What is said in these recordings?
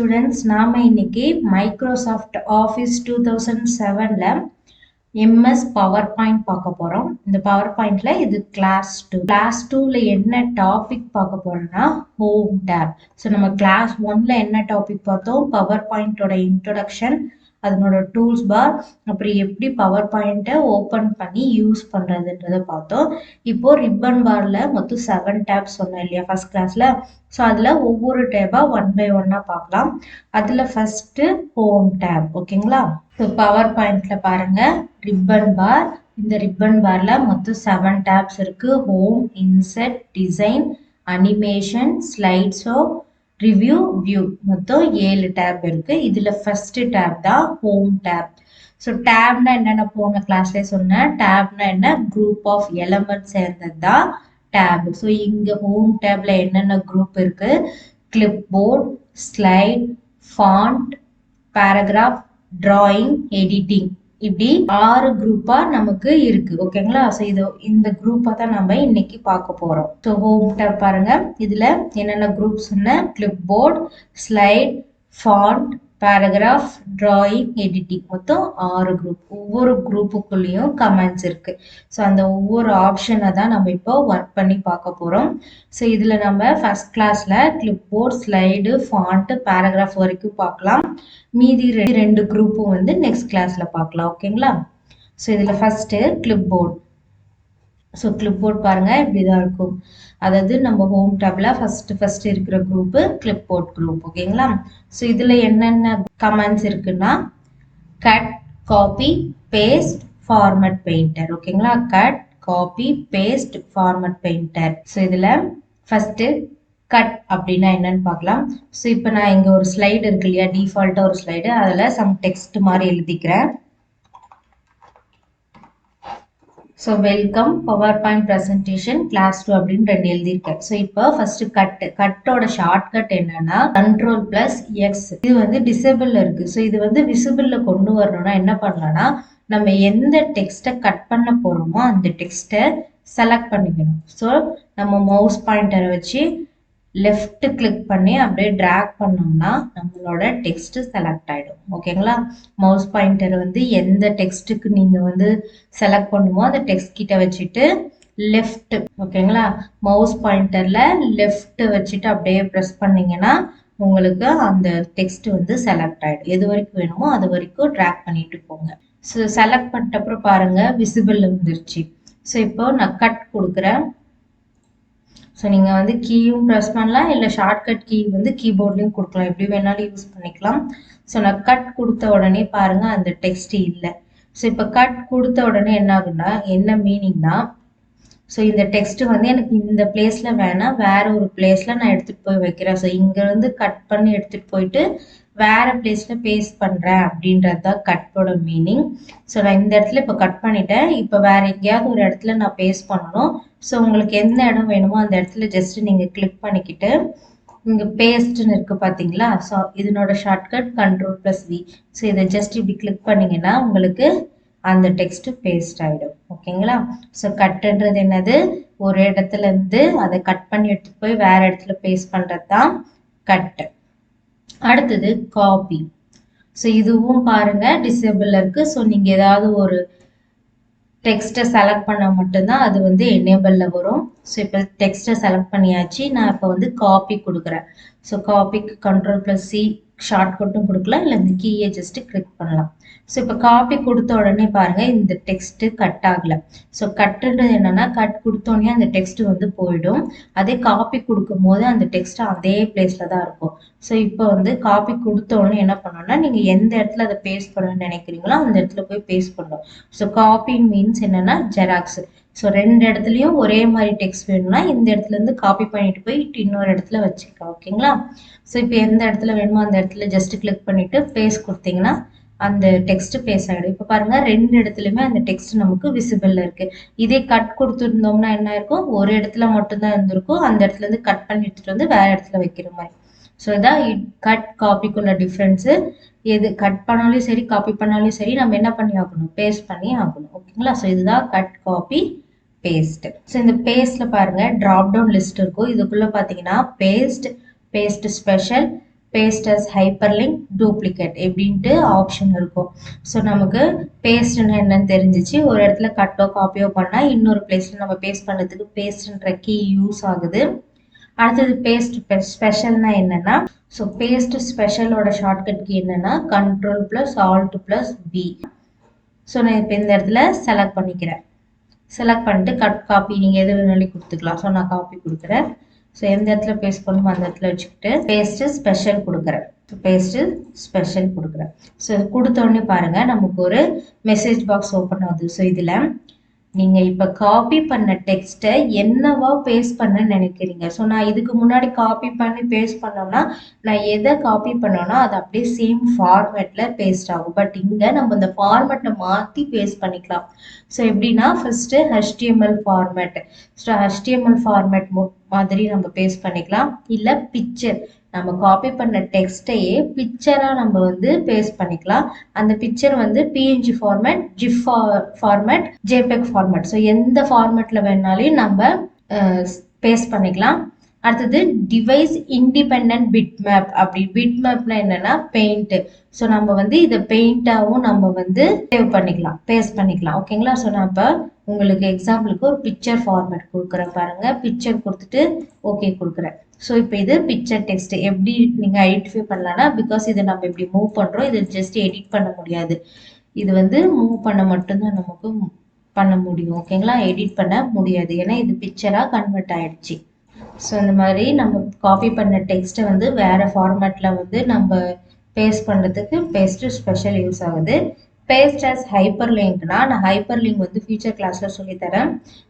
Students, நாம இன்னைக்கு Microsoft Office 2007ல எம்எஸ் பவர் பாயிண்ட் பார்க்க போறோம். இந்த பவர் பாயிண்ட்ல இது கிளாஸ் 2ல என்ன டாபிக் பார்க்க போறோம்னா ஹோம் டேப். ஸோ நம்ம கிளாஸ் 1ல என்ன டாபிக் பார்த்தோம்? பவர் பாயிண்டோட இன்ட்ரோடக்ஷன், அதனோட டூல்ஸ் பார், அப்புறம் எப்படி பவர் பாயிண்ட்டை ஓப்பன் பண்ணி யூஸ் பண்றதுன்றத பார்த்தோம். இப்போ ரிப்பன் பார்ல மொத்தம் 7 டேப்ஸ் சொன்னோம் இல்லையா ஃபர்ஸ்ட் கிளாஸ்ல. ஸோ அதுல ஒவ்வொரு டேபா 1 by 1 பார்க்கலாம். அதுல ஃபர்ஸ்ட் ஹோம் டேப். ஓகேங்களா? ஸோ பவர் பாயிண்ட்ல பாருங்க, ரிப்பன் பார். இந்த ரிப்பன் பார்ல மொத்தம் 7 டேப்ஸ் இருக்கு. Home, insert, design, animation, slide show, review, view. மொத்தம் 7 டேப் இருக்கு. இதுல ஃபர்ஸ்ட் டேப் தான் ஹோம் டேப். ஸோ டேப்னா என்னென்ன போன கிளாஸ்ல சொன்னேன். டேப்னா என்ன? குரூப் ஆஃப் எலமெண்ட் சேர்ந்தது தான் டேப். ஸோ இங்க ஹோம் டேப்ல என்னென்ன குரூப் இருக்கு? Clipboard, slide, font, paragraph, drawing, editing, இப்படி 6 குரூப்பா நமக்கு இருக்கு. ஓகேங்களா? ஸோ இந்த குரூப்பா தான் நம்ம இன்னைக்கு பார்க்க போறோம். ஸோ ஹோம் டேப் பாருங்க, இதுல என்னென்ன groups clipboard, slide, font, paragraph, drawing, editing, மொத்தம் 6 குரூப். ஒவ்வொரு குரூப்புக்குள்ளேயும் கமெண்ட்ஸ் இருக்கு. ஸோ அந்த ஒவ்வொரு ஆப்ஷனை தான் நம்ம இப்போ ஒர்க் பண்ணி பார்க்க போறோம். ஸோ இதுல நம்ம ஃபர்ஸ்ட் கிளாஸ்ல clipboard, slide, font, paragraph வரைக்கும் பார்க்கலாம். மீதி 2 குரூப்பும் நெக்ஸ்ட் கிளாஸ்ல பார்க்கலாம். ஓகேங்களா? ஸோ இதுல first clipboard. So clipboard பாருங்க, இப்படிதான் இருக்கும். அதாவது நம்ம ஹோம் டேப்ல ஃபர்ஸ்ட் இருக்கிற குரூப் கிளிப் போர்ட் குரூப். ஓகேங்களா? ஸோ இதுல என்னென்ன கமெண்ட்ஸ் இருக்குன்னா cut, copy, paste, format painter. ஓகேங்களா? Cut, copy, paste, format painter. So இதுல ஃபர்ஸ்ட் கட் அப்படின்னா என்னன்னு பார்க்கலாம். ஸோ இப்போ நான் இங்க ஒரு ஸ்லைடு இருக்கு இல்லையா, டிஃபால்ட்டா ஒரு ஸ்லைடு, அதுல சம் டெக்ஸ்ட் மாதிரி எழுதிக்கிறேன். So welcome PowerPoint presentation class 2 அப்படின்னு 2 எழுதியிருக்கேன். ஸோ இப்போ ஃபர்ஸ்ட் கட்டோட ஷார்ட்கட் என்னன்னா Ctrl+X. இது டிசேபிள்ல இருக்கு. ஸோ இது விசிபிள்ல கொண்டு வரணும்னா என்ன பண்ணலாம்னா, நம்ம எந்த டெக்ஸ்ட்டை கட் பண்ண போறோமோ அந்த டெக்ஸ்ட்டை செலக்ட் பண்ணிக்கணும். ஸோ நம்ம மவுஸ் பாயிண்டரை வச்சு லெஃப்ட் கிளிக் பண்ணி அப்படியே டிராக் பண்ணோம்னா நம்மளோட டெக்ஸ்ட் செலக்ட் ஆயிடும். ஓகேங்களா? மவுஸ் பாயிண்டர் எந்த டெக்ஸ்ட்டுக்கு நீங்க செலக்ட் பண்ணுமோ அந்த டெக்ஸ்ட் கிட்ட வச்சுட்டு லெஃப்ட், ஓகேங்களா, மவுஸ் பாயிண்டர்ல லெஃப்ட் வச்சுட்டு அப்படியே ப்ரெஸ் பண்ணீங்கன்னா உங்களுக்கு அந்த டெக்ஸ்ட் செலக்ட் ஆயிடும். எது வரைக்கும் வேணுமோ அது வரைக்கும் டிராக் பண்ணிட்டு போங்க. ஸோ செலக்ட் பண்ணிட்ட அப்புறம் பாருங்க விசிபிள் வந்துருச்சு. ஸோ இப்போ நான் கட் கொடுக்குறேன். ஸோ நீங்கள் கீயும் ப்ரெஸ் பண்ணலாம், இல்லை ஷார்ட்கட் கீ கீபோர்ட்லேயும் கொடுக்கலாம், எப்படி வேணாலும் யூஸ் பண்ணிக்கலாம். ஸோ நான் கட் கொடுத்த உடனே பாருங்க அந்த டெக்ஸ்ட் இல்லை. ஸோ இப்போ கட் கொடுத்த உடனே என்ன ஆகுன்னா, என்ன மீனிங்னா, ஸோ இந்த டெக்ஸ்ட் எனக்கு இந்த பிளேஸ்ல வேணாம், வேற ஒரு பிளேஸ்ல நான் எடுத்துட்டு போய் வைக்கிறேன். ஸோ இங்கிருந்து கட் பண்ணி எடுத்துட்டு போயிட்டு வேற பிளேஸ்ல பேஸ்ட் பண்றேன் அப்படின்றது தான் கட்டோட மீனிங். ஸோ நான் இந்த இடத்துல இப்போ கட் பண்ணிட்டேன். இப்போ வேற எங்கேயாவது ஒரு இடத்துல நான் பேஸ்ட் பண்ணணும். ஸோ உங்களுக்கு எந்த இடம் வேணுமோ அந்த இடத்துல ஜஸ்ட் நீங்க கிளிக் பண்ணிக்கிட்டு இங்க பேஸ்ட்னு இருக்கு பாத்தீங்களா? ஸோ இதனோட ஷார்ட்கட் Ctrl+V. ஸோ இதை ஜஸ்ட் இப்படி கிளிக் பண்ணீங்கன்னா உங்களுக்கு அந்த டெக்ஸ்ட் பேஸ்ட் ஆயிடும். ஓகேங்களா? ஸோ கட்டுன்றது என்னது? ஒரு இடத்துல இருந்து அதை கட் பண்ணி எடுத்துட்டு போய் வேற இடத்துல பேஸ்ட் பண்றது தான் கட். அடுத்தது காப்பி. ஸோ இதுவும் பாருங்க டிசேபிள் இருக்கு. ஸோ நீங்க ஏதாவது ஒரு டெக்ஸ்ட்டை செலக்ட் பண்ண மட்டும்தான் அது எனேபிள்ல வரும். ஸோ இப்போ டெக்ஸ்ட்டை செலக்ட் பண்ணியாச்சு. நான் இப்போ காப்பி கொடுக்குறேன். ஸோ காப்பிக்கு Ctrl+C ஷார்ட்கட்டும் கொடுக்கலாம், இல்லை இந்த கீயை ஜஸ்ட் கிளிக் பண்ணலாம். ஸோ இப்போ காப்பி கொடுத்த உடனே பாருங்க இந்த டெக்ஸ்ட் கட் ஆகல. ஸோ கட்டுன்றது என்னன்னா, கட் கொடுத்தோடனே அந்த டெக்ஸ்ட் போயிடும். அதே காப்பி கொடுக்கும் போது அந்த டெக்ஸ்ட் அதே பிளேஸ்ல தான் இருக்கும். ஸோ இப்போ காப்பி கொடுத்த உடனே என்ன பண்ணணும்னா, நீங்க எந்த இடத்துல அதை பேஸ்ட் பண்ணணும்னு நினைக்கிறீங்களோ அந்த இடத்துல போய் பேஸ்ட் பண்ணணும். ஸோ காப்பி மீன்ஸ் என்னன்னா ஜெராக்ஸ். ஸோ 2 இடத்துலயும் ஒரே மாதிரி டெக்ஸ்ட் வேணும்னா இந்த இடத்துல இருந்து காப்பி பண்ணிட்டு போய் இன்னொரு இடத்துல வச்சுக்கலாம். ஓகேங்களா? ஸோ இப்போ எந்த இடத்துல வேணுமோ அந்த இடத்துல ஜஸ்ட் கிளிக் பண்ணிட்டு பேஸ்ட் கொடுத்தீங்கன்னா அந்த டெக்ஸ்ட் பேஸ்ட் ஆகிடும். இப்போ பாருங்க 2 இடத்துலயுமே அந்த டெக்ஸ்ட் நமக்கு விசிபிள்ல இருக்கு. இதே கட் கொடுத்துருந்தோம்னா என்ன இருக்கும்? ஒரு இடத்துல மட்டும்தான் இருந்திருக்கும். அந்த இடத்துல இருந்து கட் பண்ணி எடுத்துட்டு வேற இடத்துல வைக்கிற மாதிரி. ஸோ இதான் கட் காப்பிக்குள்ள டிஃப்ரென்ஸ். எது கட் பண்ணாலும் சரி காப்பி பண்ணாலும் சரி நம்ம என்ன பண்ணி ஆகணும்? பேஸ்ட் பண்ணி ஆகணும். ஓகேங்களா? ஸோ இதுதான் கட், காப்பி, பேஸ்ட். ஸோ இந்த பேஸ்ட்ல பாருங்க டிராப் டவுன் லிஸ்ட் இருக்கும். இதுக்குள்ள பாத்தீங்கன்னா paste, paste special, paste as hyperlink, duplicate எப்படின்ட்டு ஆப்ஷன் இருக்கும். ஸோ நமக்கு பேஸ்ட்னா என்னன்னு தெரிஞ்சிச்சு. ஒரு இடத்துல கட்டோ காப்பியோ பண்ணால் இன்னொரு பிளேஸில் நம்ம பேஸ்ட் பண்ணுறதுக்கு பேஸ்ட்ன்ற கீ யூஸ் ஆகுது. அடுத்தது பேஸ்ட் ஸ்பெஷல்னா என்னன்னா, ஸோ பேஸ்ட் ஸ்பெஷலோட ஷார்ட்கட் கீ என்னன்னா control plus alt plus P. So நான் இப்போ இந்த இடத்துல செலக்ட் பண்ணிக்கிறேன். செலக்ட் பண்ணிட்டு கட் காப்பி நீங்கள் எது வேணாலும் கொடுத்துக்கலாம். ஸோ நான் காப்பி கொடுக்குறேன். ஸோ எந்த இடத்துல பேஸ்ட் பண்ணுமோ அந்த இடத்துல வச்சுக்கிட்டு பேஸ்ட்டு ஸ்பெஷல் கொடுக்குறேன். ஸோ பேஸ்ட்டு ஸ்பெஷல் கொடுக்குறேன். ஸோ கொடுத்தோடனே பாருங்கள் நமக்கு ஒரு மெசேஜ் பாக்ஸ் ஓப்பன் ஆகுது. ஸோ இதில் நீங்கள் இப்போ காப்பி பண்ண டெக்ஸ்ட்டை என்னவா பேஸ்ட் பண்ண நினைக்கிறீங்க. ஸோ நான் இதுக்கு முன்னாடி காப்பி பண்ணி பேஸ்ட் பண்ணோம்னா நான் எதை காப்பி பண்ணோன்னா அது அப்படியே சேம் ஃபார்மேட்டில் பேஸ்ட் ஆகும். பட் இங்கே நம்ம இந்த ஃபார்மேட்டை மாற்றி பேஸ்ட் பண்ணிக்கலாம். ஸோ எப்படின்னா first HTML format. So HTML format மாதிரி நம்ம பேஸ்ட் பண்ணிக்கலாம். இல்லை பிக்சர், நம்ம காப்பி பண்ண டெக்ஸ்டையே பிக்சராக நம்ம வந்து பேஸ்ட் பண்ணிக்கலாம். அந்த பிக்சர் வந்து PNG format, GIF format, JPEG format. So எந்த ஃபார்மேட்டில் வேணாலும் நம்ம பேஸ்ட் பண்ணிக்கலாம். அடுத்தது டிவைஸ் இண்டிபெண்ட் பிட்மேப். அப்படி பிட்மேப்னா என்னன்னா பெயிண்ட். ஸோ நம்ம வந்து இதை பெயிண்டாகவும் நம்ம வந்து சேவ் பண்ணிக்கலாம், பேஸ்ட் பண்ணிக்கலாம். ஓகேங்களா. ஸோ நான் இப்போ உங்களுக்கு எக்ஸாம்பிளுக்கு ஒரு பிக்சர் ஃபார்மேட் கொடுக்குறேன் பாருங்க. பிக்சர் கொடுத்துட்டு ஓகே கொடுக்குறேன். ஸோ இப்போ இது பிக்சர் டெக்ஸ்ட் எப்படி நீங்கள் ஐடென்டிஃபை பண்ணலாம்னா, பிகாஸ் இதை நம்ம இப்படி மூவ் பண்ணுறோம், இது ஜஸ்ட் எடிட் பண்ண முடியாது. இது வந்து மூவ் பண்ண மட்டும்தான் நமக்கு பண்ண முடியும். ஓகேங்களா. எடிட் பண்ண முடியாது, ஏன்னா இது பிக்சராக கன்வெர்ட் ஆயிடுச்சு. ஸோ இந்த மாதிரி நம்ம காப்பி பண்ண டெக்ஸ்ட்டை வந்து வேறு ஃபார்மேட்டில் வந்து நம்ம பேஸ்ட் பண்ணுறதுக்கு பேஸ்ட்டு ஸ்பெஷல் யூஸ் ஆகுது. பேஸ்ட் அஸ் ஹைப்பர் லிங்க்னா நான் ஹைப்பர் லிங்க் வந்து ஃபியூச்சர் கிளாஸில் சொல்லித்தரேன்.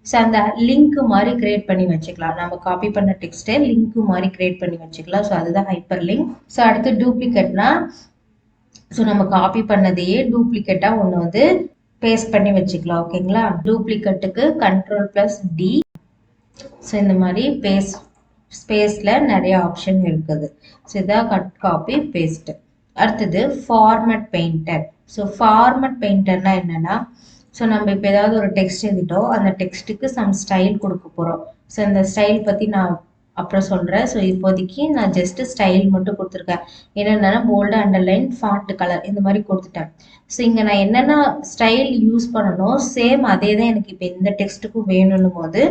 ஸோ அந்த லிங்க் மாதிரி கிரியேட் பண்ணி வச்சுக்கலாம். நம்ம காப்பி பண்ண டெக்ஸ்ட்டை லிங்க் மாதிரி கிரியேட் பண்ணி வச்சுக்கலாம். ஸோ அதுதான் ஹைப்பர் லிங்க். ஸோ அடுத்து டூப்ளிகேட்னா, ஸோ நம்ம காப்பி பண்ணதையே டூப்ளிகேட்டாக ஒன்று வந்து பேஸ்ட் பண்ணி வச்சுக்கலாம். ஓகேங்களா. டூப்ளிகேட்டுக்கு கண்ட்ரோல் ப்ளஸ் D. ஸோ இந்த மாதிரி ஸ்பேஸில் நிறைய ஆப்ஷன் இருக்குது. ஸோ இதான் கட் காப்பி பேஸ்ட்டு. அடுத்தது ஃபார்மேட் பெயிண்டர். ஸோ ஃபார்மேட் பெயிண்டர்னா என்னென்னா, ஸோ நம்ம இப்போ ஏதாவது ஒரு டெக்ஸ்ட் எழுதிட்டோம், அந்த டெக்ஸ்ட்டுக்கு சம் ஸ்டைல் கொடுக்க போகிறோம். ஸோ இந்த ஸ்டைல் பற்றி நான் அப்புறம் சொல்கிறேன். ஸோ இப்போதைக்கு நான் ஜஸ்ட்டு ஸ்டைல் மட்டும் கொடுத்துருக்கேன். என்னென்னா போல்டு, அண்டர்லைன், ஃபாண்ட் கலர் இந்த மாதிரி கொடுத்துட்டேன். ஸோ இங்கே நான் என்னென்ன ஸ்டைல் யூஸ் பண்ணணும் சேம் அதே தான் எனக்கு இப்போ இந்த டெக்ஸ்ட்டுக்கும் வேணும்னும் போது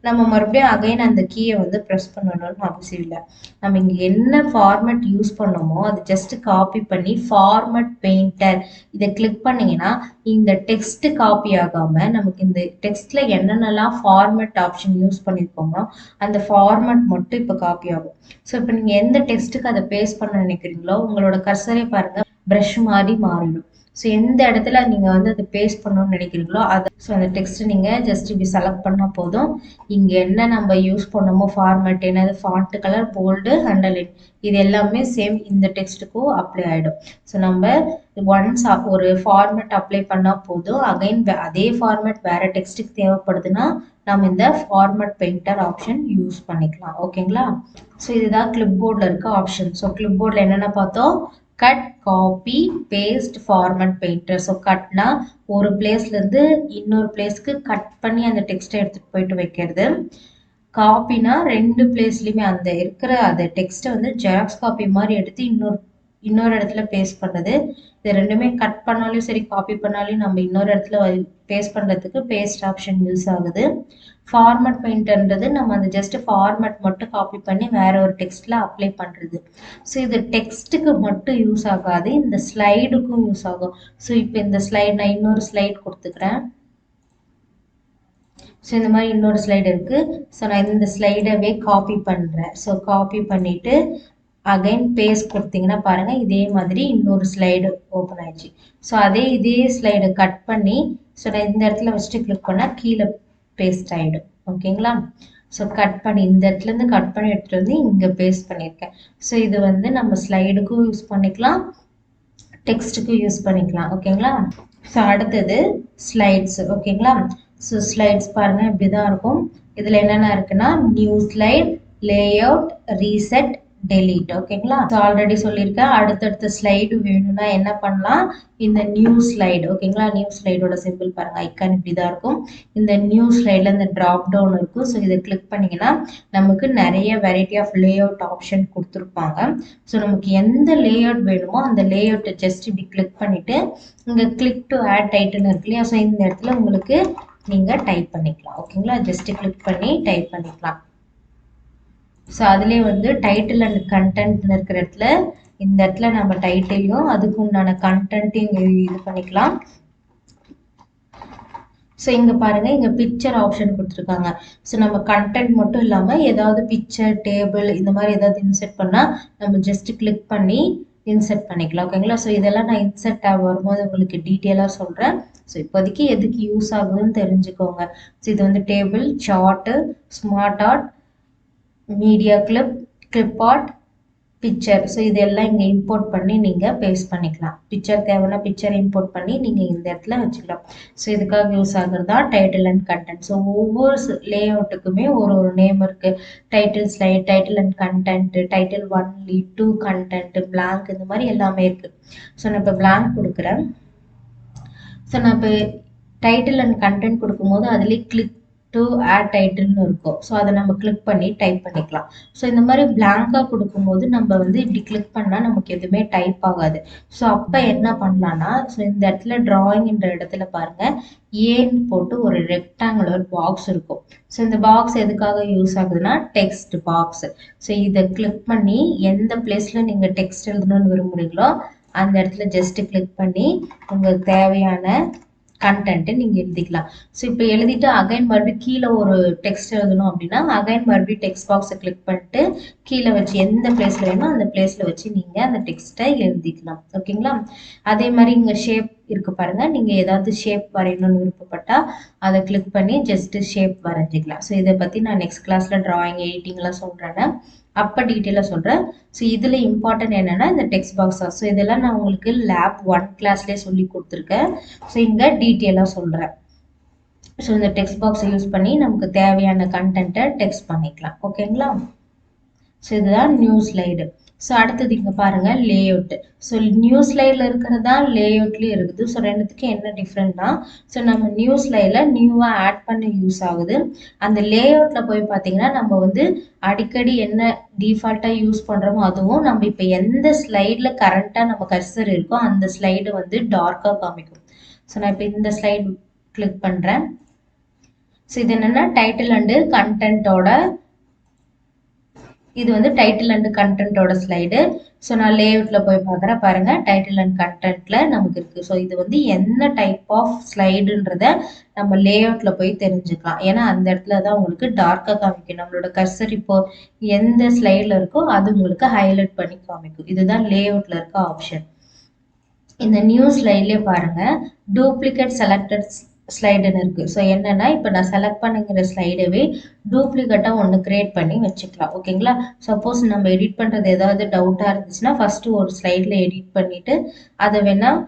நம்ம மறுபடியும் அகைன் அந்த கீயை வந்து ப்ரெஸ் பண்ணணும்னு அவசியம் இல்லை. நம்ம இங்கே என்ன ஃபார்மேட் யூஸ் பண்ணோமோ அது ஜஸ்ட்டு காப்பி பண்ணி ஃபார்மேட் பெயிண்டர் இதை கிளிக் பண்ணிங்கன்னா இந்த டெக்ஸ்ட்டு காப்பி ஆகாமல் நமக்கு இந்த டெக்ஸ்ட்டில் என்னென்னலாம் ஃபார்மேட் ஆப்ஷன் யூஸ் பண்ணியிருக்கோமோ அந்த ஃபார்மேட் மட்டும் இப்போ காப்பி ஆகும். ஸோ இப்போ நீங்கள் எந்த டெக்ஸ்ட்டுக்கு அதை பேஸ்ட் பண்ண நினைக்கிறீங்களோ உங்களோட கர்சரே பாருங்கள் ப்ரஷ் மாதிரி மாறிடும். ஸோ எந்த இடத்துல நீங்கள் வந்து அதை பேஸ்ட் பண்ணணும்னு நினைக்கிறீங்களோ அதை ஸோ அந்த டெக்ஸ்ட்டு நீங்கள் ஜஸ்ட் இப்படி செலக்ட் பண்ணால் போதும். இங்கே என்ன நம்ம யூஸ் பண்ணமோ ஃபார்மேட் என்னது, ஃபாண்ட் கலர், போல்டு, அண்டர்லைன் இது எல்லாமே சேம் இந்த டெக்ஸ்ட்டுக்கும் அப்ளை ஆகிடும். ஸோ நம்ம ஒன்ஸ் ஒரு ஃபார்மேட் அப்ளை பண்ணால் போதும். அகைன் அதே ஃபார்மேட் வேறு டெக்ஸ்ட்டுக்கு தேவைப்படுதுன்னா நம்ம இந்த ஃபார்மேட் பெயிண்டர் ஆப்ஷன் யூஸ் பண்ணிக்கலாம். ஓகேங்களா. ஸோ இதுதான் கிளிப் போர்டில் இருக்க ஆப்ஷன். ஸோ கிளிப் போர்டில் என்னென்ன பார்த்தோம், cut, copy, paste, format painter. So கட்னா ஒரு பிளேஸ்லேருந்து இன்னொரு பிளேஸ்க்கு கட் பண்ணி அந்த டெக்ஸ்ட்டை எடுத்துகிட்டு போயிட்டு வைக்கிறது. காப்பினா ரெண்டு பிளேஸ்லையுமே அந்த இருக்கிற அந்த டெக்ஸ்ட்டை வந்து ஜெராக்ஸ் காப்பி மாதிரி எடுத்து இன்னொரு இடத்துல பேஸ்ட் பண்ணுறது. இது ரெண்டுமே கட் பண்ணாலும் சரி காப்பி பண்ணாலும் நம்ம இன்னொரு இடத்துல பேஸ்ட் பண்ணுறதுக்கு பேஸ்ட் ஆப்ஷன் யூஸ் ஆகுது. ஃபார்மேட் பெயிண்டர்ன்றது நம்ம அந்த ஜஸ்ட் ஃபார்மேட் மட்டும் காப்பி பண்ணி வேற ஒரு டெக்ஸ்ட்ல அப்ளை பண்ணுறது. ஸோ இது டெக்ஸ்ட்டுக்கு மட்டும் யூஸ் ஆகாது, இந்த ஸ்லைடுக்கும் யூஸ் ஆகும். ஸோ இப்போ இந்த ஸ்லைட் நான் இன்னொரு ஸ்லைட் கொடுத்துக்கிறேன். ஸோ இந்த மாதிரி இன்னொரு ஸ்லைடு இருக்குது. ஸோ நான் இந்த ஸ்லைடவே காப்பி பண்ணுறேன். ஸோ காப்பி பண்ணிவிட்டு அகைன் பேஸ்ட் கொடுத்தீங்கன்னா பாருங்கள் இதே மாதிரி இன்னொரு ஸ்லைடு ஓப்பன் ஆயிடுச்சு. ஸோ இதே ஸ்லைடை கட் பண்ணி ஸோ நான் இந்த இடத்துல வச்சுட்டு கிளிக் பண்ணால் கீழே பேஸ்ட் ஆகிடும். ஓகேங்களா. ஸோ கட் பண்ணி இந்த இடத்துலேருந்து கட் பண்ணி எடுத்துகிட்டு வந்து இங்கே பேஸ்ட் பண்ணியிருக்கேன். ஸோ இது வந்து நம்ம ஸ்லைடுக்கும் யூஸ் பண்ணிக்கலாம், டெக்ஸ்ட்டுக்கும் யூஸ் பண்ணிக்கலாம். ஓகேங்களா. ஸோ அடுத்தது ஸ்லைட்ஸ். ஓகேங்களா. ஸோ ஸ்லைட்ஸ் பாருங்கள் இப்படி தான் இருக்கும். இதில் என்னென்ன இருக்குன்னா new slide, layout, reset, delete. ஓகேங்களா? ஆல்ரெடி சொல்லியிருக்கேன். அடுத்தடுத்த ஸ்லைடு வேணும்னா என்ன பண்ணலாம், இந்த நியூ ஸ்லைடு. ஓகேங்களா? நியூ ஸ்லைடோட சிம்பிள் பாருங்க, ஐக்கான் இப்படி தான் இருக்கும். இந்த நியூ ஸ்லைடில் இந்த ட்ராப் டவுன் இருக்கும். ஸோ இதை கிளிக் பண்ணிங்கன்னா நமக்கு நிறைய வெரைட்டி ஆஃப் லேஅவுட் ஆப்ஷன் கொடுத்துருப்பாங்க. ஸோ நமக்கு எந்த லேஅவுட் வேணுமோ அந்த லேஅவுட்டை ஜஸ்ட் இப்படி கிளிக் பண்ணிட்டு இங்கே கிளிக் டு ஆட் டைட்டில் இருக்கு இல்லையா? ஸோ இந்த இடத்துல உங்களுக்கு நீங்கள் டைப் பண்ணிக்கலாம். ஓகேங்களா? ஜஸ்ட் கிளிக் பண்ணி டைப் பண்ணிக்கலாம். ஸோ அதுலேயே வந்து டைட்டில் அண்ட் கண்டென்ட்னு இருக்கிற இடத்துல இந்த இடத்துல நம்ம டைட்டிலையும் அதுக்கு உண்டான கண்டென்ட்டையும் இங்கே இது பண்ணிக்கலாம். ஸோ இங்கே பாருங்கள், இங்கே பிக்சர் ஆப்ஷன் கொடுத்துருக்காங்க. ஸோ நம்ம கண்டென்ட் மட்டும் இல்லாமல் ஏதாவது பிக்சர், டேபிள் இந்த மாதிரி ஏதாவது இன்செர்ட் பண்ணால் நம்ம ஜஸ்ட் கிளிக் பண்ணி இன்செர்ட் பண்ணிக்கலாம். ஓகேங்களா? ஸோ இதெல்லாம் நான் இன்செர்ட் ஆக வரும்போது உங்களுக்கு டீட்டெயிலாக சொல்கிறேன். ஸோ இப்போதைக்கு எதுக்கு யூஸ் ஆகுதுன்னு தெரிஞ்சுக்கோங்க. ஸோ இது வந்து table, chart, smart art, media clip, clip art, picture. So இதெல்லாம் இங்கே இம்போர்ட் பண்ணி நீங்கள் பேஸ்ட் பண்ணிக்கலாம். பிக்சர் தேவைன்னா பிக்சர் இம்போர்ட் பண்ணி நீங்கள் இந்த இடத்துல வச்சுக்கலாம். ஸோ இதுக்காக யூஸ் ஆகுறது தான் டைட்டில் அண்ட் கண்டென்ட். ஸோ ஒவ்வொரு லே அவுட்டுக்குமே ஒரு நேம் இருக்குது. Title slide, title and content, title 1, 2 content, blank, இந்த மாதிரி எல்லாமே இருக்குது. ஸோ நான் இப்போ பிளாங்க் கொடுக்குறேன். ஸோ நான் இப்போ டைட்டில் அண்ட் கண்டென்ட் கொடுக்கும்போது அதுலேயே கிளிக் டு ஆட் டைட்டில்னு இருக்கும். ஸோ அதை நம்ம கிளிக் பண்ணி டைப் பண்ணிக்கலாம். ஸோ இந்த மாதிரி பிளாங்காக கொடுக்கும்போது நம்ம வந்து இப்படி கிளிக் பண்ணால் நமக்கு எதுவுமே டைப் ஆகாது. ஸோ அப்போ என்ன பண்ணலான்னா, ஸோ இந்த இடத்துல டிராயிங்ன்ற இடத்துல பாருங்கள், ஏன்னு போட்டு ஒரு ரெக்டாங்குலர் பாக்ஸ் இருக்கும். ஸோ இந்த பாக்ஸ் எதுக்காக யூஸ் ஆகுதுன்னா டெக்ஸ்ட் பாக்ஸ். ஸோ இதை கிளிக் பண்ணி எந்த பிளேஸில் நீங்கள் டெக்ஸ்ட் எழுதணும்னு விரும்புகிறீங்களோ அந்த இடத்துல ஜஸ்ட் கிளிக் பண்ணி உங்களுக்கு தேவையான கண்டென்ட் நீங்கள் எழுதிக்கலாம். ஸோ இப்போ எழுதிட்டு அகைன் மறுபடியும் கீழே ஒரு டெக்ஸ்ட் எழுதணும் அப்படின்னா அகைன் மறுபடியும் டெக்ஸ்ட் பாக்ஸை கிளிக் பண்ணிட்டு கீழே வச்சு எந்த பிளேஸில் வேணுமோ அந்த பிளேஸில் வச்சு நீங்கள் அந்த டெக்ஸ்ட்டை எழுதிக்கலாம். ஓகேங்களா? அதே மாதிரி இங்கே ஷேப் இருக்கு பாருங்க, நீங்கள் ஏதாவது ஷேப் வரையணும்னு விருப்பப்பட்டால் அதை கிளிக் பண்ணி ஜஸ்ட் ஷேப் வரைஞ்சிக்கலாம். ஸோ இதை பற்றி நான் நெக்ஸ்ட் கிளாஸில் டிராயிங், எடிட்டிங்லாம் சொல்கிறேன், அப்போ டீட்டெயிலாக சொல்கிறேன். ஸோ இதில் இம்பார்ட்டன்ட் என்னென்னா இந்த டெக்ஸ்ட் பாக்ஸ் தான். ஸோ இதெல்லாம் நான் உங்களுக்கு லேப் 1 கிளாஸ்லேயே சொல்லி கொடுத்துருக்கேன். ஸோ இங்கே டீட்டெயிலாக சொல்கிறேன். ஸோ இந்த டெக்ஸ்ட் பாக்ஸை யூஸ் பண்ணி நமக்கு தேவையான கண்டென்ட்டை டெக்ஸ்ட் பண்ணிக்கலாம். ஓகேங்களா? ஸோ இதுதான் நியூ ஸ்லைடு. ஸோ அடுத்தது இங்கே பாருங்கள் லேஅவுட். ஸோ நியூ ஸ்லைடில் இருக்கிறது தான் லேஅவுட்லேயும் இருக்குது. ஸோ ரெண்டுத்துக்கும் என்ன டிஃப்ரெண்ட்னா, ஸோ நம்ம நியூ ஸ்லைடில் நியூவாக ஆட் பண்ண யூஸ் ஆகுது. அந்த லேஅவுட்டில் போய் பார்த்தீங்கன்னா நம்ம வந்து அடிக்கடி என்ன டிஃபால்ட்டாக யூஸ் பண்ணுறோமோ அதுவும் நம்ம இப்போ எந்த ஸ்லைடில் கரண்ட்டாக நம்ம கர்சர் இருக்கோ அந்த ஸ்லைடு வந்து டார்க்காக காமிக்கும். ஸோ நான் இப்போ இந்த ஸ்லைடு கிளிக் பண்ணுறேன். ஸோ இது என்னென்னா டைட்டில் அண்டு கண்டென்ட்டோட, இது வந்து டைட்டில் அண்ட் கண்டென்ட்டோட ஸ்லைடு. ஸோ நான் லேஅவுட்டில் போய் பார்க்குறேன் பாருங்கள், டைட்டில் அண்ட் கண்டென்ட்டில் நமக்கு இருக்குது. ஸோ இது வந்து என்ன டைப் ஆஃப் ஸ்லைடுன்றத நம்ம லேஅவுட்டில் போய் தெரிஞ்சுக்கலாம். ஏன்னா அந்த இடத்துல தான் உங்களுக்கு டார்க்காக காமிக்கும். நம்மளோட கர்சர் இப்போ எந்த ஸ்லைடில் இருக்கோ அது உங்களுக்கு ஹைலைட் பண்ணி காமிக்கும். இதுதான் லேஅவுட்டில் இருக்க ஆப்ஷன். இந்த நியூ ஸ்லைட்லேயே பாருங்கள் டூப்ளிகேட் செலக்டட் ஸ்லைடுன்னு இருக்குது. ஸோ என்னென்னா இப்போ நான் செலக்ட் பண்ணுங்கிற ஸ்லைடவே டூப்ளிகேட்டாக ஒன்று க்ரியேட் பண்ணி வச்சுக்கலாம். ஓகேங்களா? சப்போஸ் நம்ம எடிட் பண்ணுறது ஏதாவது டவுட்டாக இருந்துச்சுன்னா ஃபஸ்ட்டு ஒரு ஸ்லைடில் எடிட் பண்ணிவிட்டு அதை வேணால்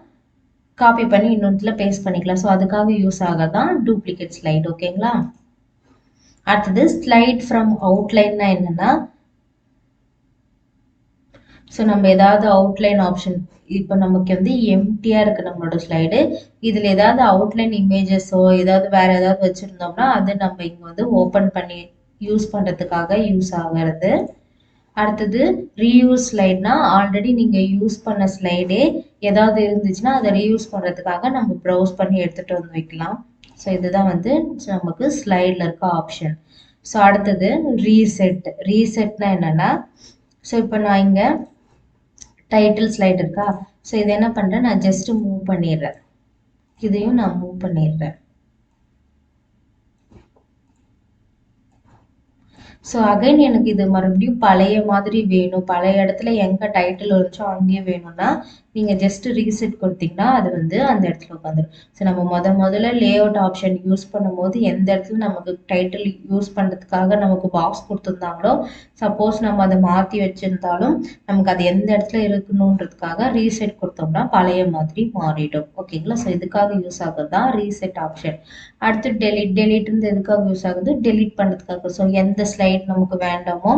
காப்பி பண்ணி இன்னொன்றுல பேஸ்ட் பண்ணிக்கலாம். ஸோ அதுக்காக யூஸ் ஆகதான் டூப்ளிகேட் ஸ்லைடு. ஓகேங்களா? அடுத்தது ஸ்லைட் ஃப்ரம் அவுட்லைன்னா என்னென்னா, ஸோ நம்ம ஏதாவது அவுட்லைன் ஆப்ஷன், இப்போ நமக்கு வந்து எம்டியாக இருக்குது நம்மளோட ஸ்லைடு, இதில் ஏதாவது அவுட்லைன் இமேஜஸோ ஏதாவது வேறு ஏதாவது வச்சுருந்தோம்னா அது நம்ம இங்கே வந்து ஓப்பன் பண்ணி யூஸ் பண்ணுறதுக்காக யூஸ் ஆகிறது. அடுத்தது ரீயூஸ் ஸ்லைட்னா, ஆல்ரெடி நீங்கள் யூஸ் பண்ண ஸ்லைடே ஏதாவது இருந்துச்சுன்னா அதை ரீயூஸ் பண்ணுறதுக்காக நம்ம ப்ரௌஸ் பண்ணி எடுத்துகிட்டு வந்து வைக்கலாம். ஸோ இதுதான் வந்து நமக்கு ஸ்லைடில் இருக்க ஆப்ஷன். ஸோ அடுத்தது ரீசெட். ரீசெட்னா என்னென்னா, ஸோ இப்போ நான் இங்கே டைட்டில் ஸ்லைட் இருக்கா, ஸோ இதை என்ன பண்ணுறேன், நான் ஜஸ்ட் மூவ் பண்ணிடுறேன். இதையும் நான் மூவ் பண்ணிடுறேன். ஸோ அகைன் எனக்கு இது மறுபடியும் பழைய மாதிரி வேணும், பழைய இடத்துல எங்கே டைட்டில் இருந்துச்சோ அங்கேயே வேணும்னா நீங்கள் ஜஸ்ட் ரீசெட் கொடுத்தீங்கன்னா அது வந்து அந்த இடத்துல உட்காந்துரும். ஸோ நம்ம முதல்ல லே அவுட் ஆப்ஷன் யூஸ் பண்ணும்போது எந்த இடத்துல நமக்கு டைட்டில் யூஸ் பண்ணுறதுக்காக நமக்கு பாக்ஸ் கொடுத்துருந்தாங்களோ, சப்போஸ் நம்ம அதை மாற்றி வச்சுருந்தாலும் நமக்கு அது எந்த இடத்துல இருக்கணுன்றதுக்காக ரீசெட் கொடுத்தோம்னா பழைய மாதிரி மாறிடும். ஓகேங்களா? ஸோ இதுக்காக யூஸ் ஆகுது தான் ரீசெட் ஆப்ஷன். அடுத்து டெலிட்ன்றது எதுக்காக யூஸ் ஆகுது? டெலிட் பண்ணுறதுக்காக. ஸோ எந்த ஸ்லைட் நமக்கு வேண்டாமோ